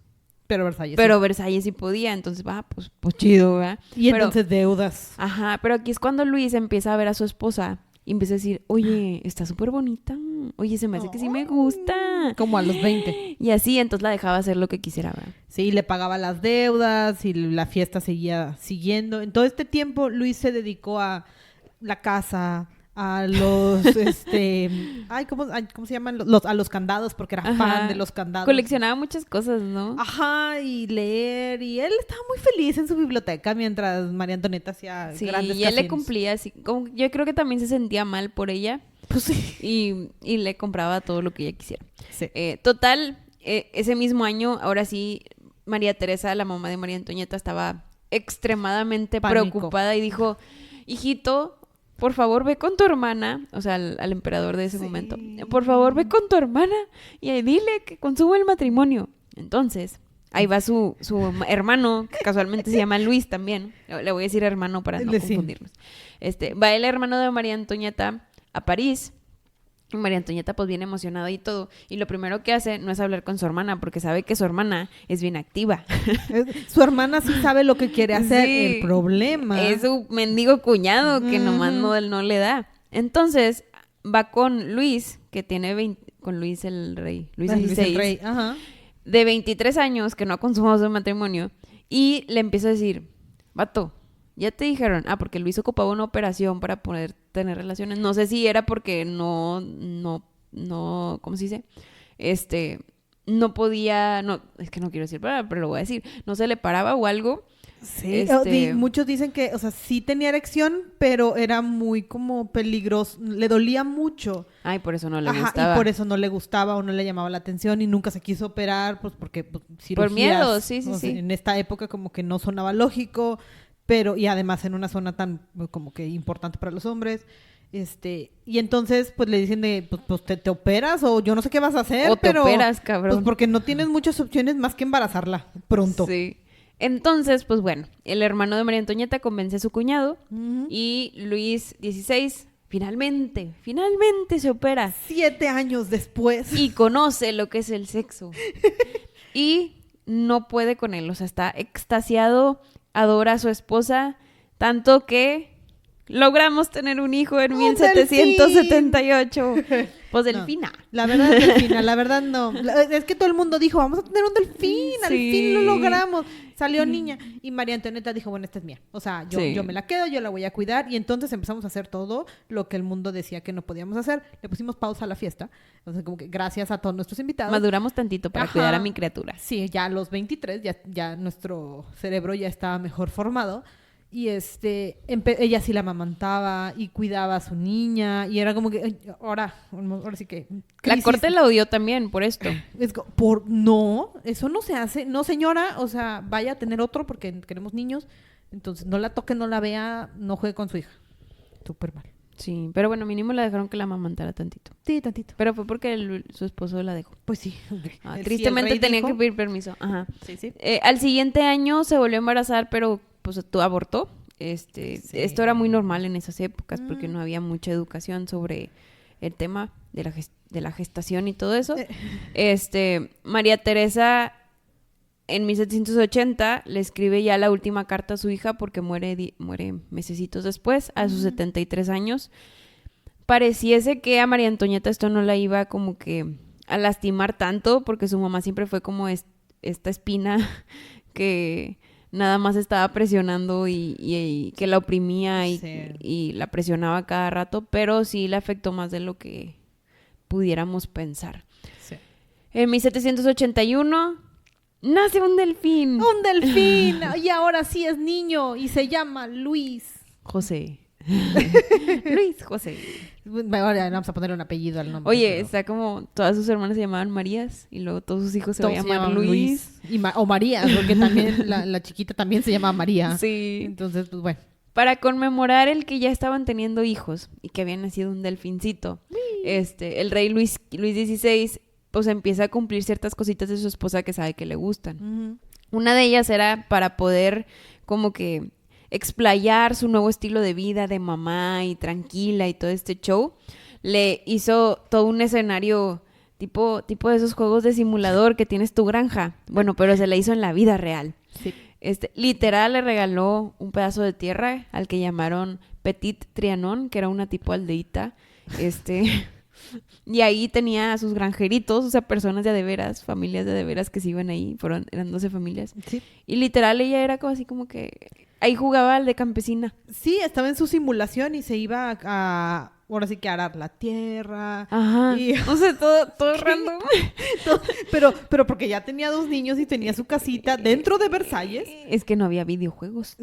Pero Versalles Versalles sí podía, entonces pues chido, ¿verdad? Y entonces deudas. Pero aquí es cuando Luis empieza a ver a su esposa y empieza a decir, oye, está súper bonita, oye, se me hace que sí me gusta. Como a los 20. Y así, entonces la dejaba hacer lo que quisiera, ¿verdad? Sí, le pagaba las deudas y la fiesta seguía siguiendo. En todo este tiempo, Luis se dedicó a la casa, a los, ¿cómo se llaman? A los candados, porque era fan de los candados. Coleccionaba muchas cosas, ¿no? Y leer, y él estaba muy feliz en su biblioteca mientras María Antonieta hacía grandes casinos. Y él le cumplía así, como yo creo que también se sentía mal por ella. Pues sí. Y le compraba todo lo que ella quisiera. Sí. Total, ese mismo año, ahora sí, María Teresa, la mamá de María Antonieta, estaba extremadamente preocupada y dijo, hijito, por favor, ve con tu hermana, o sea, al emperador de ese momento, por favor, ve con tu hermana y dile que consuma el matrimonio. Entonces, ahí va su hermano, que casualmente se llama Luis también, le voy a decir hermano para no confundirnos. Va el hermano de María Antonieta a París, y María Antonieta pues bien emocionada y todo, y lo primero que hace no es hablar con su hermana, porque sabe que su hermana es bien activa. Su hermana sí sabe lo que quiere hacer, el problema es su mendigo cuñado que nomás no le da. Entonces va con Luis, que tiene con Luis el rey, Luis XVI, de 23 años, que no ha consumado su matrimonio, y le empieza a decir, vato, ya te dijeron, porque Luis ocupaba una operación para poder tener relaciones. No sé si era porque no, ¿cómo se dice? No podía, es que no quiero decir, pero lo voy a decir, no se le paraba o algo. Sí, muchos dicen que, o sea, sí tenía erección, pero era muy como peligroso, le dolía mucho. Por eso no le gustaba. Y por eso no le gustaba o no le llamaba la atención y nunca se quiso operar, pues porque cirugías, por miedo, sí. En esta época como que no sonaba lógico, y además en una zona tan como que importante para los hombres. Y entonces, pues le dicen pues te operas o yo no sé qué vas a hacer. O te operas, cabrón. Pues porque no tienes muchas opciones más que embarazarla pronto. Sí. Entonces, pues bueno, el hermano de María Antonieta convence a su cuñado y Luis XVI finalmente se opera. 7 años después. Y conoce lo que es el sexo. Y no puede con él, o sea, está extasiado, adora a su esposa, tanto que logramos tener un hijo en 1778. Pues delfina. No, la verdad es delfina, la verdad no. Es que todo el mundo dijo, vamos a tener un delfín, al fin lo logramos. Salió niña y María Antonieta dijo, bueno, esta es mía. O sea, yo me la quedo, yo la voy a cuidar. Y entonces empezamos a hacer todo lo que el mundo decía que no podíamos hacer. Le pusimos pausa a la fiesta. Entonces, como que gracias a todos nuestros invitados. Maduramos tantito para cuidar a mi criatura. Sí, ya a los 23, ya nuestro cerebro ya estaba mejor formado. Y ella sí la amamantaba y cuidaba a su niña. Y era como que, ahora sí que... La corte la odió también por esto. No, eso no se hace. No, señora, o sea, vaya a tener otro porque queremos niños. Entonces, no la toque, no la vea, no juegue con su hija. Súper mal. Sí, pero bueno, mínimo la dejaron que la amamantara tantito. Sí, tantito. Pero fue porque su esposo la dejó. Pues sí. Tristemente tenía que pedir permiso. Ajá. Sí. Al siguiente año se volvió a embarazar, pero pues abortó. Esto era muy normal en esas épocas porque no había mucha educación sobre el tema de la gestación y todo eso. María Teresa en 1780 le escribe ya la última carta a su hija porque muere mesecitos después, a sus 73 años. Pareciese que a María Antonieta esto no la iba como que a lastimar tanto porque su mamá siempre fue como esta espina que nada más estaba presionando y que la oprimía y la presionaba cada rato, pero sí le afectó más de lo que pudiéramos pensar. Sí. En 1781 nace un delfín. ¡Un delfín! Y ahora sí es niño y se llama Luis José. Luis José. Ahora vamos a poner un apellido al nombre. Oye, está como todas sus hermanas se llamaban Marías y luego todos sus hijos se llaman Luis. O María, porque también la chiquita también se llama María. Sí. Entonces, pues bueno. Para conmemorar el que ya estaban teniendo hijos y que había nacido un delfincito, el rey Luis XVI pues empieza a cumplir ciertas cositas de su esposa que sabe que le gustan. Una de ellas era para poder como que explayar su nuevo estilo de vida de mamá y tranquila y todo este show. Le hizo todo un escenario tipo de esos juegos de simulador que tienes tu granja. Bueno, pero se le hizo en la vida real. Sí. Literal le regaló un pedazo de tierra al que llamaron Petit Trianon, que era una tipo aldeíta. Y ahí tenía a sus granjeritos, o sea, personas de veras, familias de veras que se iban ahí, eran 12 familias. Sí. Y literal ella era como así como que ahí jugaba al de campesina. Sí, estaba en su simulación y se iba ahora sí que arar la tierra. Ajá. O sea, todo random. Pero porque ya tenía 2 niños y tenía su casita dentro de Versalles. Es que no había videojuegos.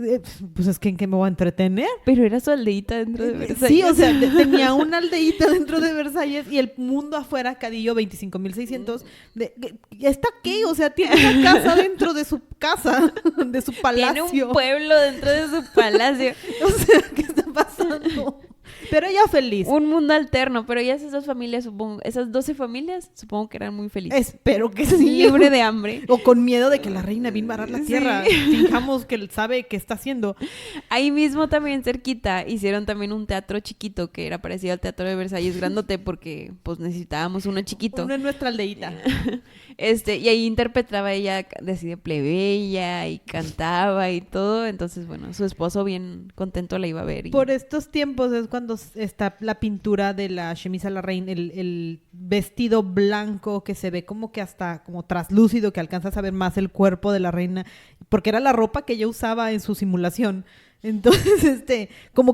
Pues es que ¿en qué me voy a entretener? Pero era su aldeíta dentro de Versalles. Sí, o sea, tenía una aldeíta dentro de Versalles y el mundo afuera, Cadillo, 25,600. ¿Está qué? O sea, tiene una casa dentro de su casa, de su palacio. Tiene un pueblo dentro de su palacio. O sea, ¿qué está pasando? Pero ella feliz. Un mundo alterno, pero ellas esas familias, supongo, esas 12 familias, supongo que eran muy felices. Espero que sí. Libre de hambre. O con miedo de que la reina vino a arar la tierra. Fijamos que él sabe qué está haciendo. Ahí mismo también cerquita hicieron también un teatro chiquito que era parecido al Teatro de Versalles grandote porque pues necesitábamos uno chiquito. Uno en nuestra aldeíta. Y ahí interpretaba ella de plebeya y cantaba y todo. Entonces, bueno, su esposo bien contento la iba a ver. Por estos tiempos es cuando está la pintura de la chemise a la reina, el vestido blanco que se ve como que hasta como traslúcido, que alcanzas a ver más el cuerpo de la reina, porque era la ropa que ella usaba en su simulación. Entonces,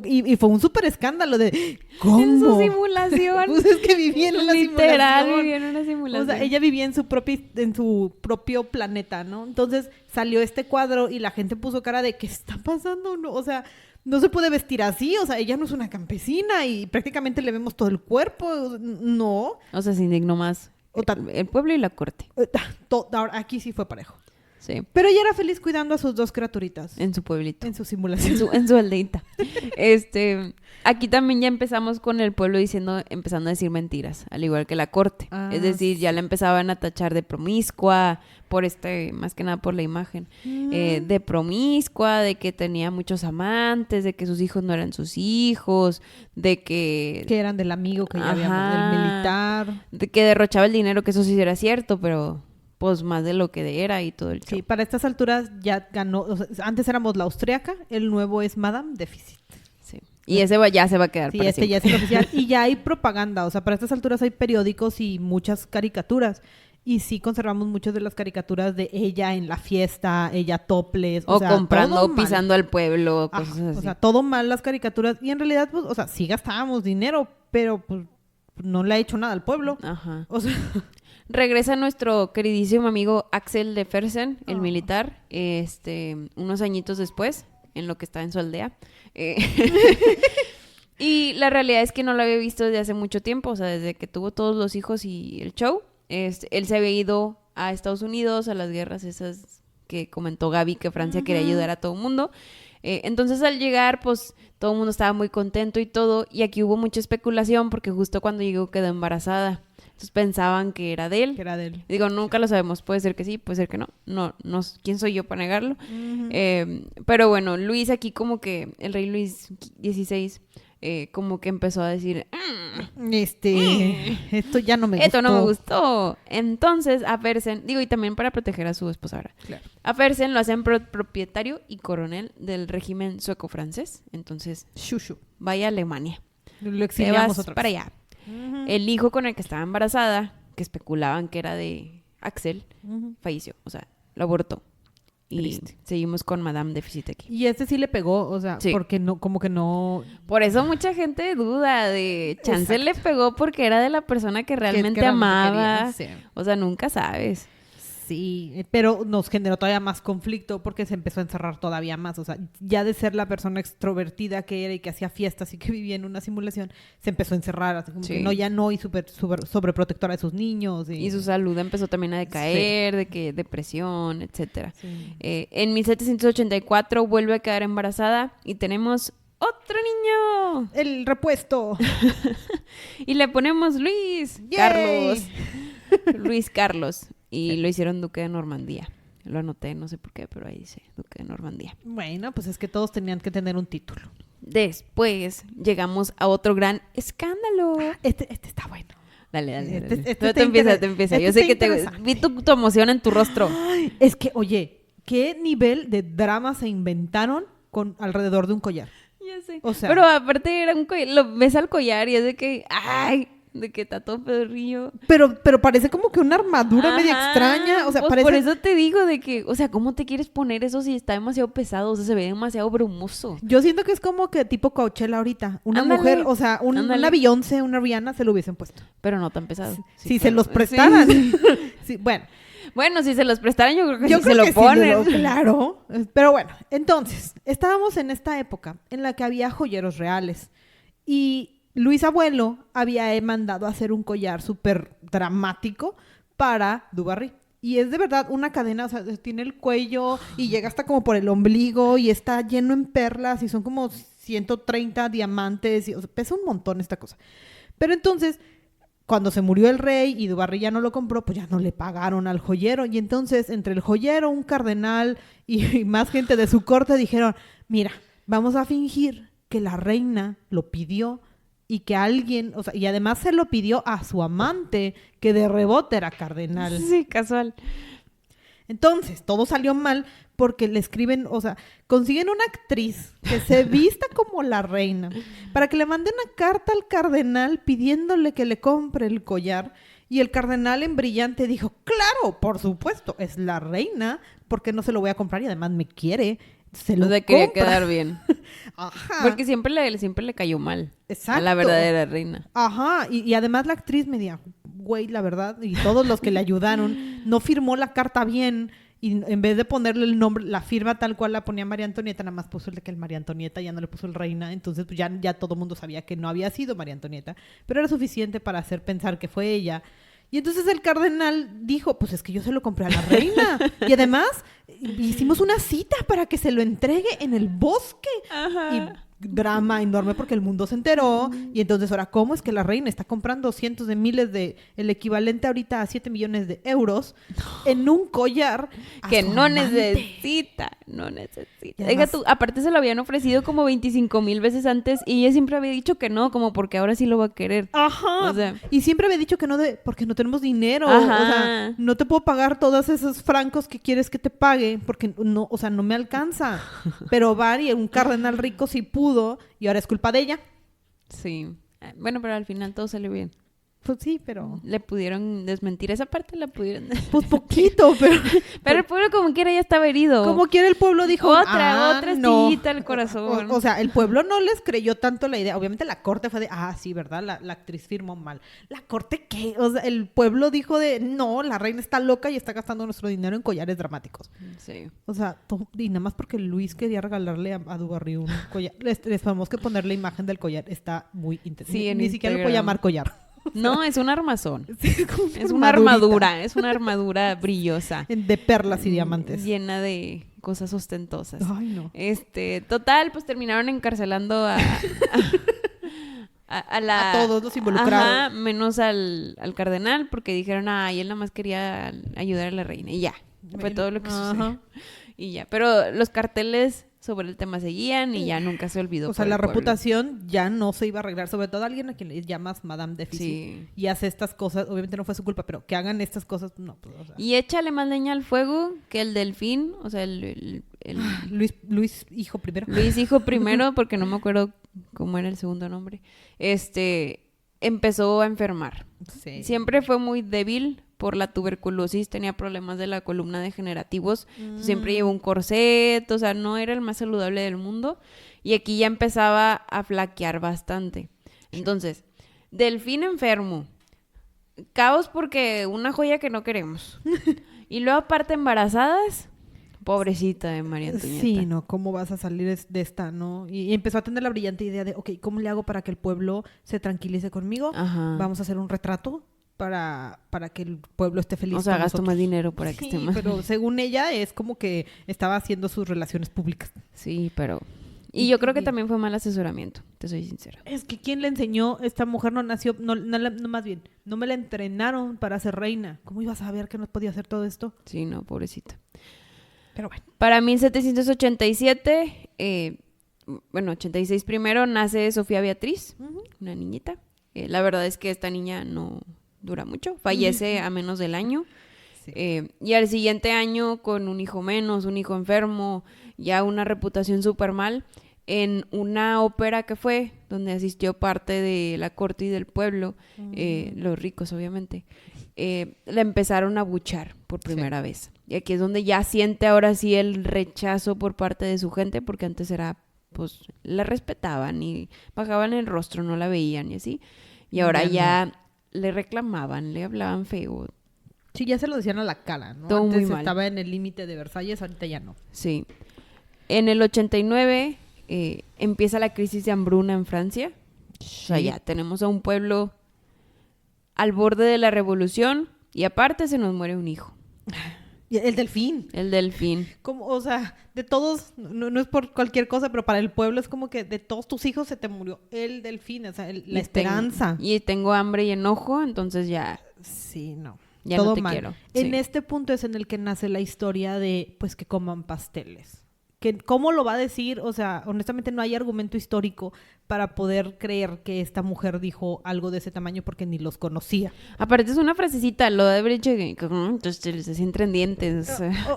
y fue un súper escándalo de ¿cómo? En su simulación. Pues es que vivía en una Literal, simulación. vivía en una simulación. O sea, ella vivía en su propio planeta, ¿no? Entonces salió este cuadro y la gente puso cara de ¿qué está pasando? No, o sea, no se puede vestir así, o sea, ella no es una campesina y prácticamente le vemos todo el cuerpo, no. O sea, se indignó más el pueblo y la corte. Ahora, aquí sí fue parejo. Sí. Pero ella era feliz cuidando a sus 2 criaturitas. En su pueblito. En su simulación. En su aldeita. Aquí también ya empezamos con el pueblo empezando a decir mentiras, al igual que la corte. Es decir, ya la empezaban a tachar de promiscua, más que nada por la imagen, de promiscua, de que tenía muchos amantes, de que sus hijos no eran sus hijos, de que eran del amigo que ya habíamos, del militar. De que derrochaba el dinero, que eso sí era cierto, pero pues más de lo que era y todo el show. Sí, para estas alturas ya ganó, o sea, antes éramos la austriaca, el nuevo es Madame Déficit. Sí. Y ese ya se va a quedar. Sí, ya es el oficial. Y ya hay propaganda, o sea, para estas alturas hay periódicos y muchas caricaturas. Y sí conservamos muchas de las caricaturas de ella en la fiesta, ella topless. O sea, comprando o pisando al pueblo, cosas así. O sea, todo mal las caricaturas. Y en realidad, pues, o sea, sí gastábamos dinero, pero pues no le ha hecho nada al pueblo. Ajá. O sea... Regresa nuestro queridísimo amigo Axel de Fersen, el militar, unos añitos después, en lo que está en su aldea. Y la realidad es que no lo había visto desde hace mucho tiempo, o sea, desde que tuvo todos los hijos y el show. Él se había ido a Estados Unidos, a las guerras esas que comentó Gaby, que Francia quería ayudar a todo el mundo. Entonces al llegar, pues todo el mundo estaba muy contento y todo, y aquí hubo mucha especulación porque justo cuando llegó quedó embarazada. Entonces pensaban que era de él. Que era de él. Digo, nunca lo sabemos. Puede ser que sí, puede ser que no. No, ¿quién soy yo para negarlo? Pero bueno, Luis aquí como que, el rey Luis XVI, como que empezó a decir... esto ya no me gustó. Esto no me gustó. Entonces a Fersen, digo, y también para proteger a su esposa ahora. Claro. A Fersen lo hacen propietario y coronel del régimen sueco-francés. Entonces, vaya a Alemania. Lo exiliamos otra vez. Para allá. El hijo con el que estaba embarazada, que especulaban que era de Axel, falleció, o sea, lo abortó. Y triste. Seguimos con Madame Déficit aquí. Y sí le pegó, o sea, sí. Porque no, como que no... Por eso mucha gente duda de chance. Exacto. Le pegó porque era de la persona que realmente amaba. Quería, sí. O sea, nunca sabes. Sí, pero nos generó todavía más conflicto porque se empezó a encerrar todavía más. O sea, ya de ser la persona extrovertida que era y que hacía fiestas y que vivía en una simulación, se empezó a encerrar. Así como que no, ya no, y súper sobreprotectora de sus niños. Y su salud empezó también a decaer, de que depresión, etcétera. Sí. En 1784 vuelve a quedar embarazada y tenemos ¡otro niño! ¡El repuesto! Y le ponemos Luis. ¡Yay! Carlos. Luis Carlos. Y lo hicieron duque de Normandía. Lo anoté, no sé por qué, pero ahí dice duque de Normandía. Bueno, pues es que todos tenían que tener un título. Después llegamos a otro gran escándalo. Este está bueno. Dale. Te empieza. Yo sé que vi tu emoción en tu rostro. Ay, es que, oye, ¿qué nivel de drama se inventaron alrededor de un collar? Ya sé. O sea, pero aparte era un collar, lo ves al collar y es de que, ¡ay! De que está todo pedorrillo. Pero parece como que una armadura media extraña. O sea, pues parece... por eso te digo de que, o sea, ¿cómo te quieres poner eso si está demasiado pesado? O sea, se ve demasiado brumoso. Yo siento que es como que tipo Coachella ahorita. Una mujer, o sea, una Beyoncé, una Rihanna se lo hubiesen puesto. Pero no tan pesado. Si se los prestaran. Sí. Sí, bueno, si se los prestaran, yo creo que sí se lo ponen. Claro. Pero bueno, entonces, estábamos en esta época en la que había joyeros reales. Y Luis Abuelo había mandado a hacer un collar súper dramático para Du Barry. Y es de verdad una cadena, o sea, tiene el cuello y llega hasta como por el ombligo y está lleno en perlas y son como 130 diamantes. Y, o sea, pesa un montón esta cosa. Pero entonces, cuando se murió el rey y Du Barry ya no lo compró, pues ya no le pagaron al joyero. Y entonces, entre el joyero, un cardenal y más gente de su corte dijeron, mira, vamos a fingir que la reina lo pidió y que alguien, o sea, y además se lo pidió a su amante, que de rebote era cardenal. Sí, casual. Entonces, todo salió mal porque le escriben, o sea, consiguen una actriz que se vista como la reina para que le mande una carta al cardenal pidiéndole que le compre el collar. Y el cardenal en brillante dijo, claro, por supuesto, es la reina, porque no se lo voy a comprar y además me quiere. Se lo quería quedar bien. Ajá. Porque siempre le cayó mal. Exacto. A la verdadera reina. Ajá. Y además la actriz me dijo, güey, la verdad, y todos los que le ayudaron, no firmó la carta bien. Y en vez de ponerle el nombre, la firma tal cual la ponía María Antonieta, nada más puso el de que el María Antonieta, ya no le puso el reina. Entonces pues ya todo el mundo sabía que no había sido María Antonieta. Pero era suficiente para hacer pensar que fue ella. Y entonces el cardenal dijo, pues es que yo se lo compré a la reina. Y además hicimos una cita para que se lo entregue en el bosque. Ajá. Y drama enorme porque el mundo se enteró. Y entonces ahora, ¿cómo es que la reina está comprando cientos de miles el equivalente ahorita a 7 millones de euros en un collar que su no amante? necesita. Y Deja además- tú, aparte se lo habían ofrecido como 25,000 veces antes y ella siempre había dicho que no, como porque ahora sí lo va a querer. Ajá. O sea- y siempre había dicho que no porque no tenemos dinero. Ajá. O sea, no te puedo pagar todos esos francos que quieres que te pague porque no, o sea, no me alcanza. Pero Bari, un cardenal rico, sí pudo y ahora es culpa de ella. Sí. Bueno, pero al final todo salió bien. Pues sí, pero... Le pudieron desmentir esa parte, la pudieron... Pues poquito, pero... Pero el pueblo como quiera ya estaba herido. Como quiera el pueblo dijo... Otra no. astillita al corazón. O sea, el pueblo no les creyó tanto la idea. Obviamente la corte fue de... sí, ¿verdad? La actriz firmó mal. ¿La corte qué? O sea, el pueblo dijo de... No, la reina está loca y está gastando nuestro dinero en collares dramáticos. Sí. O sea, y nada más porque Luis quería regalarle a Dubarry un collar. Les tenemos que poner la imagen del collar. Está muy intenso. Sí, en Ni siquiera lo puedo Instagram. llamar collar. No, es un armazón. Sí, como Es una armadura, es una armadura brillosa. de perlas y diamantes. Llena de cosas ostentosas. Ay, no. Total, pues terminaron encarcelando a A todos los involucrados. Ajá, menos al cardenal, porque dijeron, él nada más quería ayudar a la reina. Y ya, fue todo lo que Ajá. sucedió. Y ya, pero los carteles sobre el tema seguían y ya nunca se olvidó. O sea, por la el pueblo. reputación ya no se iba a arreglar, sobre todo alguien a quien le llamas Madame Déficit Sí. y hace estas cosas, obviamente no fue su culpa, pero que hagan estas cosas, no, pues, o sea. Y échale más leña al fuego que el delfín, o sea, el Luis hijo primero. Luis hijo primero, porque no me acuerdo cómo era el segundo nombre, empezó a enfermar. Sí. Siempre fue muy débil por la tuberculosis, tenía problemas de la columna degenerativos, siempre llevó un corset, o sea, no era el más saludable del mundo, y aquí ya empezaba a flaquear bastante. Entonces, delfín enfermo, caos porque una joya que no queremos, y luego aparte embarazadas, pobrecita de María Antonieta. Sí, no, ¿cómo vas a salir de esta, no? Y empezó a tener la brillante idea de, ok, ¿cómo le hago para que el pueblo se tranquilice conmigo? Ajá. Vamos a hacer un retrato para que el pueblo esté feliz O sea, con gasto nosotros. más dinero para que Sí, esté más. pero según ella es como que estaba haciendo sus relaciones públicas. Sí, pero... Y yo creo que también fue mal asesoramiento, te soy sincera. Es que ¿quién le enseñó? Esta mujer no nació, no, más bien, no me la entrenaron para ser reina. ¿Cómo ibas a saber que no podía hacer todo esto? Sí, no, pobrecita. Pero bueno. Para 1787, 86 primero, nace Sofía Beatriz, una niñita. La verdad es que esta niña no dura mucho, fallece a menos del año. Sí. Y al siguiente año, con un hijo menos, un hijo enfermo, ya una reputación súper mal, en una ópera que fue, donde asistió parte de la corte y del pueblo, los ricos obviamente, la empezaron a buchar por primera vez. Y aquí es donde ya siente ahora sí el rechazo por parte de su gente, porque antes era, pues, la respetaban y bajaban el rostro, no la veían y así. Y ahora ya le reclamaban, le hablaban feo. Sí, ya se lo decían a la cara, ¿no? Todo Antes muy mal. estaba en el límite de Versalles, ahorita ya no. Sí. En el 89 empieza la crisis de hambruna en Francia. O sea, ya tenemos a un pueblo al borde de la revolución y aparte se nos muere un hijo, Y el delfín. el delfín. Como, o sea, de todos, no es por cualquier cosa, pero para el pueblo es como que de todos tus hijos se te murió el delfín, o sea, la esperanza. Y tengo hambre y enojo, entonces ya Sí, no. Ya todo no te mal. quiero. En Sí. este punto es en el que nace la historia de, pues, que coman pasteles. ¿Cómo lo va a decir? O sea, honestamente no hay argumento histórico para poder creer que esta mujer dijo algo de ese tamaño porque ni los conocía. Aparte es una frasecita, lo de haber dicho que entonces se sienten dientes.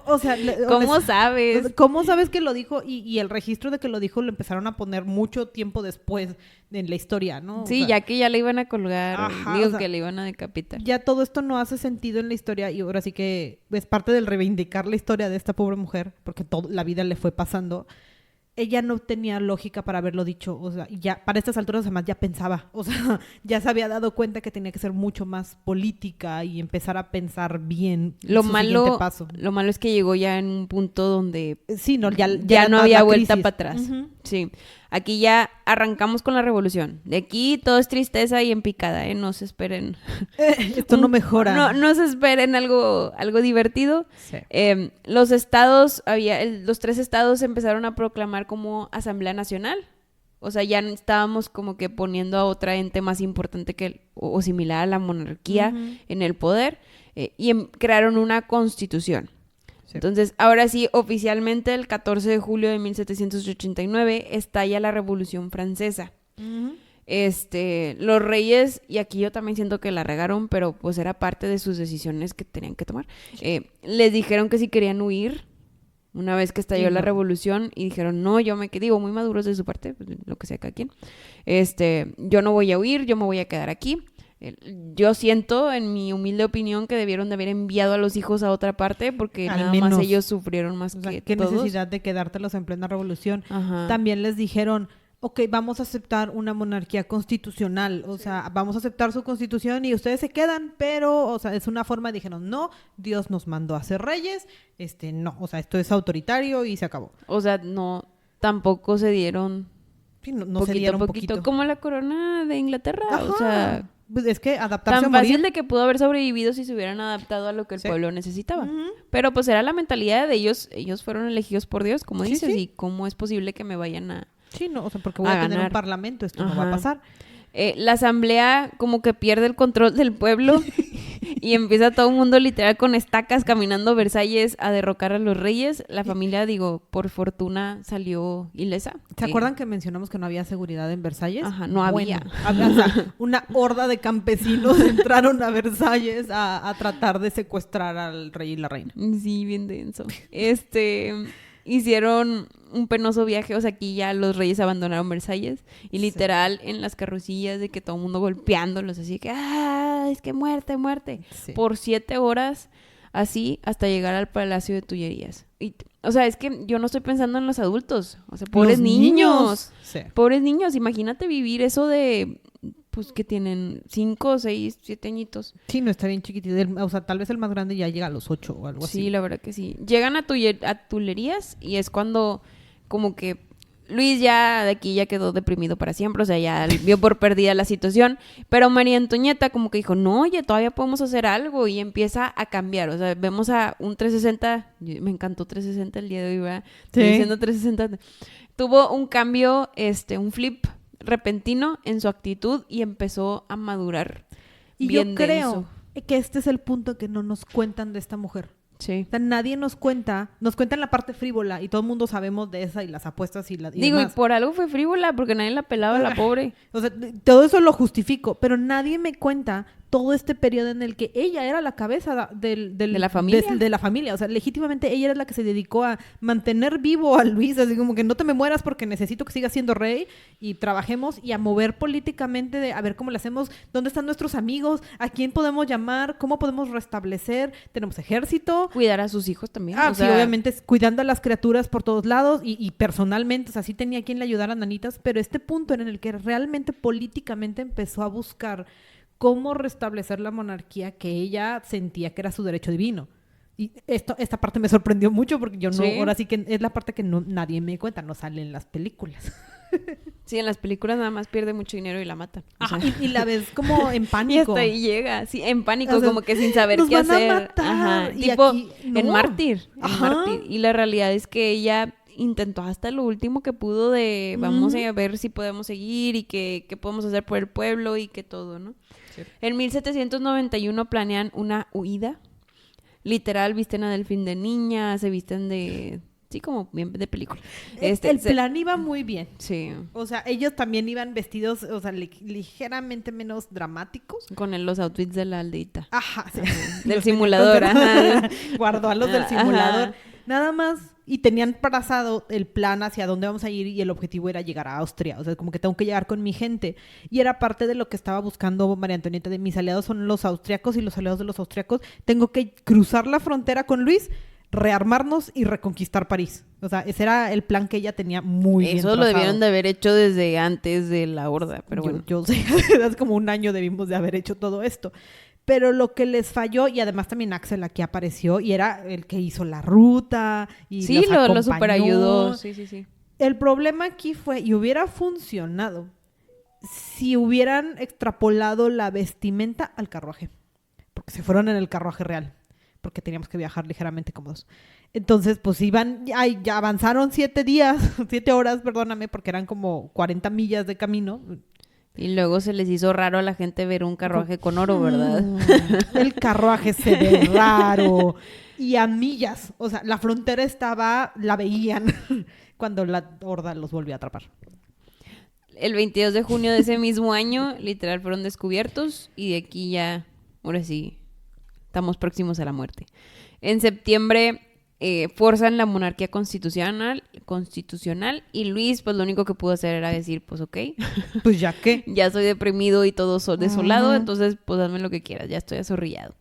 O sea, ¿Cómo sabes? ¿Cómo sabes que lo dijo? Y el registro de que lo dijo lo empezaron a poner mucho tiempo después en la historia, ¿no? O Sí, sea, ya que ya le iban a colgar, Ajá, digo o sea, que le iban a decapitar. ya todo esto no hace sentido en la historia y ahora sí que es parte del reivindicar la historia de esta pobre mujer, porque la vida le fue pasando. Ella no tenía lógica para haberlo dicho, o sea, ya para estas alturas además ya pensaba, o sea, ya se había dado cuenta que tenía que ser mucho más política y empezar a pensar bien Lo su siguiente paso. malo es que llegó ya en un punto donde Sí, no, ya ya no más había la vuelta crisis. para atrás. Ujú. Sí. aquí ya arrancamos con la revolución. De aquí todo es tristeza y en picada, ¿eh? No se esperen. Esto no mejora. No se esperen algo divertido. Sí. Los estados, los 3 estados empezaron a proclamar como Asamblea Nacional. O sea, ya estábamos como que poniendo a otra ente más importante o similar a la monarquía en el poder. Y crearon una constitución. Sí. Entonces, ahora sí, oficialmente el 14 de julio de 1789 estalla la Revolución Francesa. Los reyes, y aquí yo también siento que la regaron, pero pues era parte de sus decisiones que tenían que tomar. Les dijeron que si querían huir una vez que estalló la revolución, y dijeron, no, yo me quedé, digo, muy maduros de su parte, pues, lo que sea cada quien. Yo no voy a huir, yo me voy a quedar aquí. Yo siento, en mi humilde opinión, que debieron de haber enviado a los hijos a otra parte, porque nada más ellos sufrieron más que ¿qué todos? Necesidad de quedártelos en plena revolución? Ajá. También les dijeron, ok, vamos a aceptar una monarquía constitucional, o sea, vamos a aceptar su constitución y ustedes se quedan, pero, o sea, es una forma, dijeron, no, Dios nos mandó a ser reyes, no, o sea, esto es autoritario y se acabó. O sea, no, tampoco se dieron... Sí, no se dieron poquito. Como la corona de Inglaterra, ajá. O sea... Pues es que adaptarse tan a morir. Fácil de que pudo haber sobrevivido si se hubieran adaptado a lo que el pueblo necesitaba. Pero pues era la mentalidad de ellos. Ellos fueron elegidos por Dios, como dices. Y cómo es posible que me vayan a sí, no, o sea, porque voy a tener un parlamento, esto no va a pasar. La asamblea como que pierde el control del pueblo y empieza todo el mundo literal con estacas caminando a Versalles a derrocar a los reyes. La familia, por fortuna salió ilesa. ¿Se acuerdan que mencionamos que no había seguridad en Versalles? Ajá, no había. O sea, una horda de campesinos entraron a Versalles a tratar de secuestrar al rey y la reina. Sí, bien denso. Hicieron un penoso viaje, o sea, aquí ya los reyes abandonaron Versalles y literal en las carrocillas de que todo el mundo golpeándolos, así que es que muerte, por 7 horas, así hasta llegar al Palacio de Tullerías. Y, o sea, es que yo no estoy pensando en los adultos, o sea, pobres niños. Sí. Pobres niños, imagínate vivir eso de... Pues que tienen 5, 6, 7 añitos. Sí, no está bien chiquitito. O sea, tal vez el más grande ya llega a los 8 o algo así. Sí, la verdad que sí. Llegan a Tullerías y es cuando como que Luis ya de aquí ya quedó deprimido para siempre. O sea, ya vio por perdida la situación. Pero María Antonieta como que dijo, no, oye, todavía podemos hacer algo. Y empieza a cambiar. O sea, vemos a un 360. Me encantó 360 el día de hoy, ¿verdad? Estoy diciendo 360. Tuvo un cambio, un flip repentino en su actitud y empezó a madurar. Y bien yo creo que este es el punto que no nos cuentan de esta mujer. Sí. O sea, nadie nos cuentan la parte frívola y todo el mundo sabemos de esa y las apuestas y demás. Y por algo fue frívola porque nadie la pelaba a la pobre. O sea, todo eso lo justifico, pero nadie me cuenta todo este periodo en el que ella era la cabeza de la familia. De la familia. O sea, legítimamente ella era la que se dedicó a mantener vivo a Luis, así como que no te me mueras porque necesito que sigas siendo rey y trabajemos y a mover políticamente a ver cómo le hacemos, dónde están nuestros amigos, a quién podemos llamar, cómo podemos restablecer, tenemos ejército. Cuidar a sus hijos también. Sí, obviamente, cuidando a las criaturas por todos lados y personalmente, o sea, sí tenía quien le ayudara a Nanitas, pero este punto en el que realmente políticamente empezó a buscar cómo restablecer la monarquía que ella sentía que era su derecho divino. Y esta parte me sorprendió mucho porque yo no, ahora sí que es la parte que nadie me cuenta, no sale en las películas. Sí, en las películas nada más pierde mucho dinero y la mata. Y la ves como en pánico. Y hasta ahí llega, sí, en pánico, o sea, como que sin saber qué hacer. Nos van a matar. Tipo, aquí, no. en Mártir. Y la realidad es que ella intentó hasta lo último que pudo de vamos a ver si podemos seguir y qué podemos hacer por el pueblo y que todo, ¿no? Sí. En 1791 planean una huida. Literal, visten a Delfín de niña, se visten de... Sí, como bien de película. El plan iba muy bien. Sí. O sea, ellos también iban vestidos, o sea, ligeramente menos dramáticos. Con los outfits de la aldeita. Ajá. Sí. Del simulador. Ajá. Guardó a los del simulador. Ajá. Nada más. Y tenían trazado el plan hacia dónde vamos a ir y el objetivo era llegar a Austria. O sea, como que tengo que llegar con mi gente. Y era parte de lo que estaba buscando María Antonieta. De mis aliados son los austriacos y los aliados de los austriacos. Tengo que cruzar la frontera con Luis, rearmarnos y reconquistar París. O sea, ese era el plan que ella tenía muy bien trazado. Eso lo debieron de haber hecho desde antes de la horda, pero bueno. Yo sé, hace como un año debimos de haber hecho todo esto. Pero lo que les falló, y además también Axel aquí apareció, y era el que hizo la ruta, y sí, lo super ayudó, sí. El problema aquí fue, y hubiera funcionado, si hubieran extrapolado la vestimenta al carruaje. Porque se fueron en el carruaje real. Porque teníamos que viajar ligeramente cómodos. Entonces, pues iban, ya avanzaron 7 horas, perdóname, porque eran como 40 millas de camino. Y luego se les hizo raro a la gente ver un carruaje con oro, ¿verdad? El carruaje se ve raro. Y a millas. O sea, la frontera la veían cuando la horda los volvió a atrapar. El 22 de junio de ese mismo año, literal, fueron descubiertos. Y de aquí ya, ahora sí, estamos próximos a la muerte. En septiembre forzan la monarquía constitucional y Luis, pues lo único que pudo hacer era decir, pues ok. Pues ya que. Ya estoy deprimido y todo desolado, entonces pues hazme lo que quieras, ya estoy azorrillado.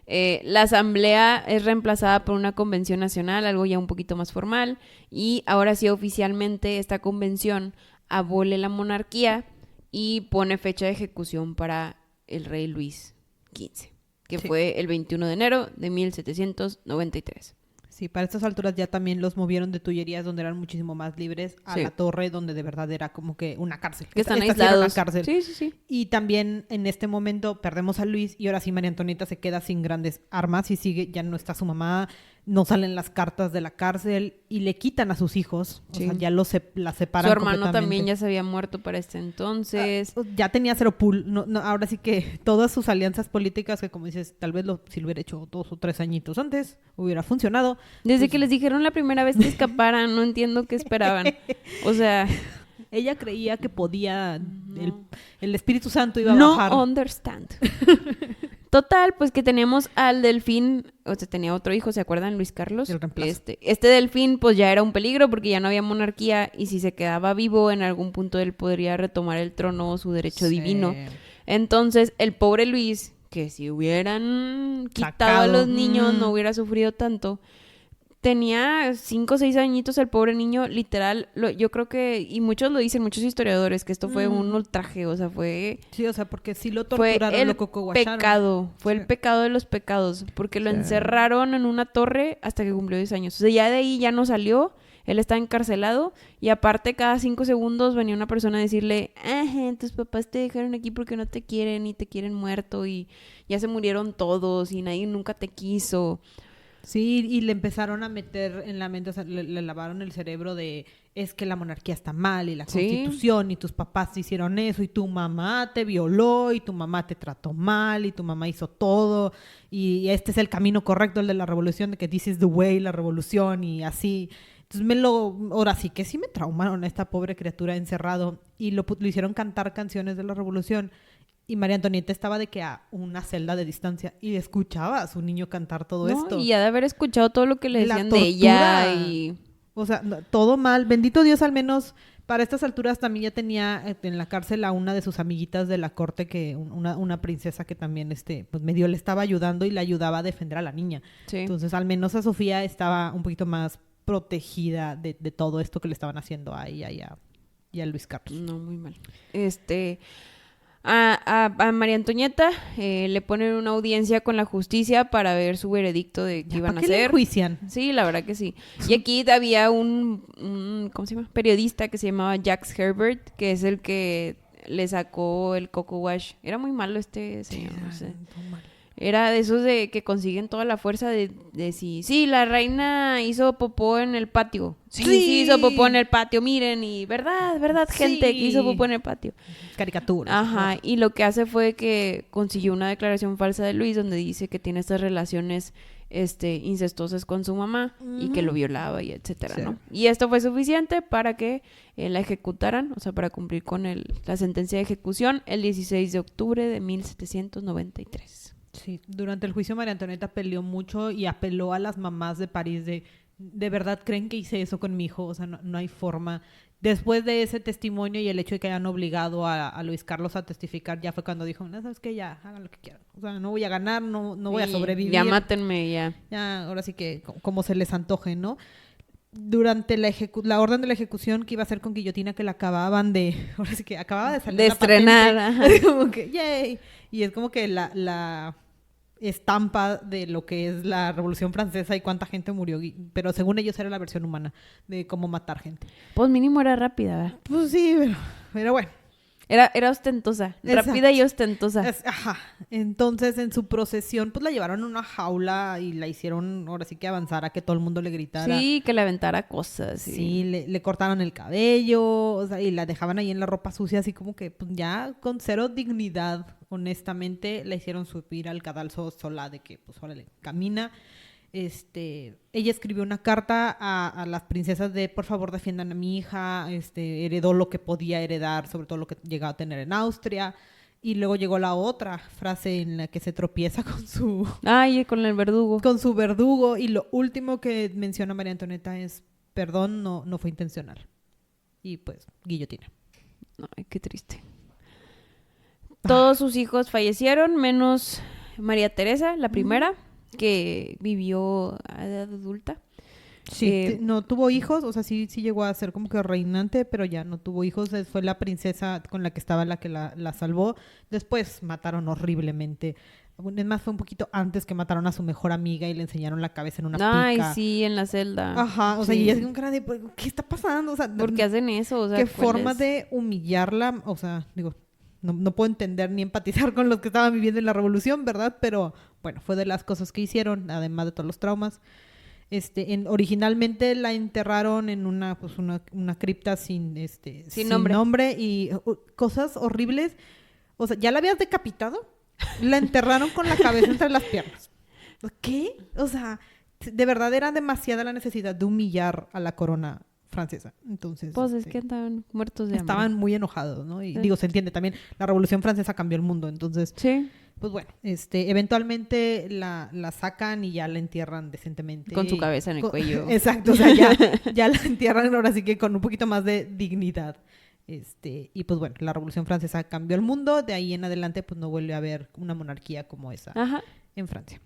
La asamblea es reemplazada por una convención nacional, algo ya un poquito más formal, y ahora sí oficialmente esta convención abole la monarquía y pone fecha de ejecución para el rey Luis XV, que fue el 21 de enero de 1793. Sí, para estas alturas ya también los movieron de Tullerías, donde eran muchísimo más libres, a la torre, donde de verdad era como que una cárcel. Que están aislados. Una cárcel. Sí. Y también en este momento perdemos a Luis y ahora sí María Antonieta se queda sin grandes armas y sigue, ya no está su mamá, no salen las cartas de la cárcel y le quitan a sus hijos. O sea, ya la separan. Su hermano también ya se había muerto para este entonces. Ya tenía cero pool. No, ahora sí que todas sus alianzas políticas, que como dices, tal vez si lo hubiera hecho 2 o 3 añitos antes, hubiera funcionado. Desde que les dijeron la primera vez que escaparan, no entiendo qué esperaban. O sea... Ella creía que podía, el Espíritu Santo iba a bajar. No understand. Total, pues que teníamos al Delfín, o sea, tenía otro hijo, ¿se acuerdan? Luis Carlos. El reemplazo. Este Delfín, pues ya era un peligro porque ya no había monarquía y si se quedaba vivo, en algún punto él podría retomar el trono o su derecho divino. Entonces, el pobre Luis, que si hubieran quitado a los niños, no hubiera sufrido tanto. Tenía 5 o 6 añitos el pobre niño, literal, yo creo que, y muchos lo dicen, muchos historiadores, que esto fue un ultraje, o sea, fue... Sí, o sea, porque sí lo torturaron, lo cocoguacharon. Fue el pecado de los pecados, porque lo encerraron en una torre hasta que cumplió 10 años. O sea, ya de ahí ya no salió, él está encarcelado, y aparte cada 5 segundos venía una persona a decirle, tus papás te dejaron aquí porque no te quieren y te quieren muerto, y ya se murieron todos, y nadie nunca te quiso... Sí, y le empezaron a meter en la mente, o sea, le lavaron el cerebro de es que la monarquía está mal y la constitución y tus papás te hicieron eso y tu mamá te violó y tu mamá te trató mal y tu mamá hizo todo y este es el camino correcto, el de la revolución, de que this is the way, la revolución y así. Entonces ahora sí que sí me traumaron a esta pobre criatura encerrado y lo hicieron cantar canciones de la revolución. Y María Antonieta estaba de que a una celda de distancia y escuchaba a su niño cantar todo esto. Y ha de haber escuchado todo lo que le decían de ella y... O sea, todo mal. Bendito Dios, al menos para estas alturas también ya tenía en la cárcel a una de sus amiguitas de la corte, que una princesa que también pues medio le estaba ayudando y le ayudaba a defender a la niña. Sí. Entonces, al menos a Sofía estaba un poquito más protegida de todo esto que le estaban haciendo a ella y a Luis Carlos. No, muy mal. A María Antonieta le ponen una audiencia con la justicia para ver su veredicto de qué iban a hacer. ¿Le enjuician? Sí, la verdad que sí. Y aquí había un ¿cómo se llama? Periodista que se llamaba Jacques Herbert, que es el que le sacó el coco wash. Era muy malo este señor, no sé. Era de esos de que consiguen toda la fuerza de sí, la reina hizo popó en el patio. Sí, hizo popó en el patio, miren, y verdad, gente, que hizo popó en el patio. Caricaturas. Ajá, y lo que hace fue que consiguió una declaración falsa de Luis donde dice que tiene estas relaciones incestuosas con su mamá y que lo violaba y etcétera, ¿no? Y esto fue suficiente para que la ejecutaran, o sea, para cumplir con la sentencia de ejecución el 16 de octubre de 1793. Sí, durante el juicio María Antonieta peleó mucho y apeló a las mamás de París ¿de verdad creen que hice eso con mi hijo? O sea, no hay forma. Después de ese testimonio y el hecho de que hayan obligado a Luis Carlos a testificar, ya fue cuando dijo, no, ¿sabes qué? Ya, hagan lo que quieran. O sea, no voy a ganar, no voy a sobrevivir. Ya mátenme, ya. Ya, ahora sí que como se les antoje, ¿no? Durante la orden de la ejecución que iba a ser con guillotina, que la acababan ahora sí que acababa de salir de estrenar, como que yay, y es como que estampa de lo que es la Revolución Francesa y cuánta gente murió, pero según ellos era la versión humana de cómo matar gente. Pues mínimo era rápida, ¿verdad? Pues sí, pero bueno. Era ostentosa, Exacto. rápida y ostentosa. Ajá. Entonces, en su procesión, pues la llevaron a una jaula y la hicieron, ahora sí que avanzar a que todo el mundo le gritara. Sí, que le aventara cosas. Sí, le cortaron el cabello, o sea, y la dejaban ahí en la ropa sucia, así como que pues, ya con cero dignidad, honestamente, la hicieron subir al cadalso sola de que, pues, órale, camina. Ella escribió una carta a las princesas de por favor defiendan a mi hija, heredó lo que podía heredar, sobre todo lo que llegaba a tener en Austria, y luego llegó la otra frase en la que se tropieza con su con el verdugo. con su verdugo, y lo último que menciona María Antonieta es perdón, no fue intencional, y pues guillotina. Ay, qué triste. Todos sus hijos fallecieron, menos María Teresa, la primera, que vivió a edad adulta. Sí, no tuvo hijos, o sea, sí llegó a ser como que reinante, pero ya no tuvo hijos. Fue la princesa con la que estaba la que la salvó. Después mataron horriblemente. Es más, fue un poquito antes que mataron a su mejor amiga y le enseñaron la cabeza en una pica. Ay, sí, en la celda. Ajá, o sea, sí. y es un cara de, ¿qué está pasando? O sea, ¿por qué hacen eso? O sea, ¿qué forma de humillarla? O sea, digo, no puedo entender ni empatizar con los que estaban viviendo en la revolución, ¿verdad? Pero bueno, fue de las cosas que hicieron, además de todos los traumas. Originalmente la enterraron en una cripta sin nombre y cosas horribles. O sea, ¿ya la habías decapitado? La enterraron con la cabeza entre las piernas. ¿Qué? O sea, de verdad era demasiada la necesidad de humillar a la corona francesa. Entonces, pues es que estaban muertos de hambre. Estaban muy enojados, ¿no? Y digo, se entiende también, la Revolución Francesa cambió el mundo, entonces... Sí. Pues bueno, eventualmente la sacan y ya la entierran decentemente. Con su cabeza en el cuello. Exacto, o sea, ya la entierran ahora sí que con un poquito más de dignidad. Y pues bueno, la Revolución Francesa cambió el mundo, de ahí en adelante pues no vuelve a haber una monarquía como esa en Francia.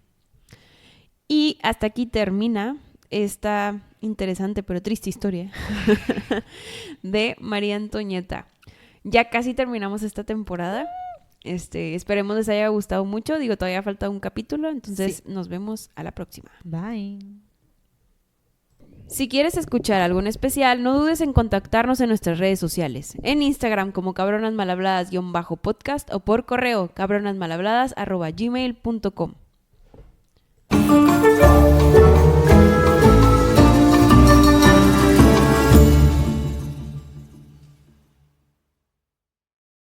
Y hasta aquí termina esta interesante pero triste historia de María Antonieta. Ya casi terminamos esta temporada. Esperemos les haya gustado mucho. Digo, todavía falta un capítulo, entonces nos vemos a la próxima. Bye. Si quieres escuchar algo en especial, no dudes en contactarnos en nuestras redes sociales. En Instagram como cabronasmalhabladas_podcast o por correo cabronasmalhabladas@gmail.com.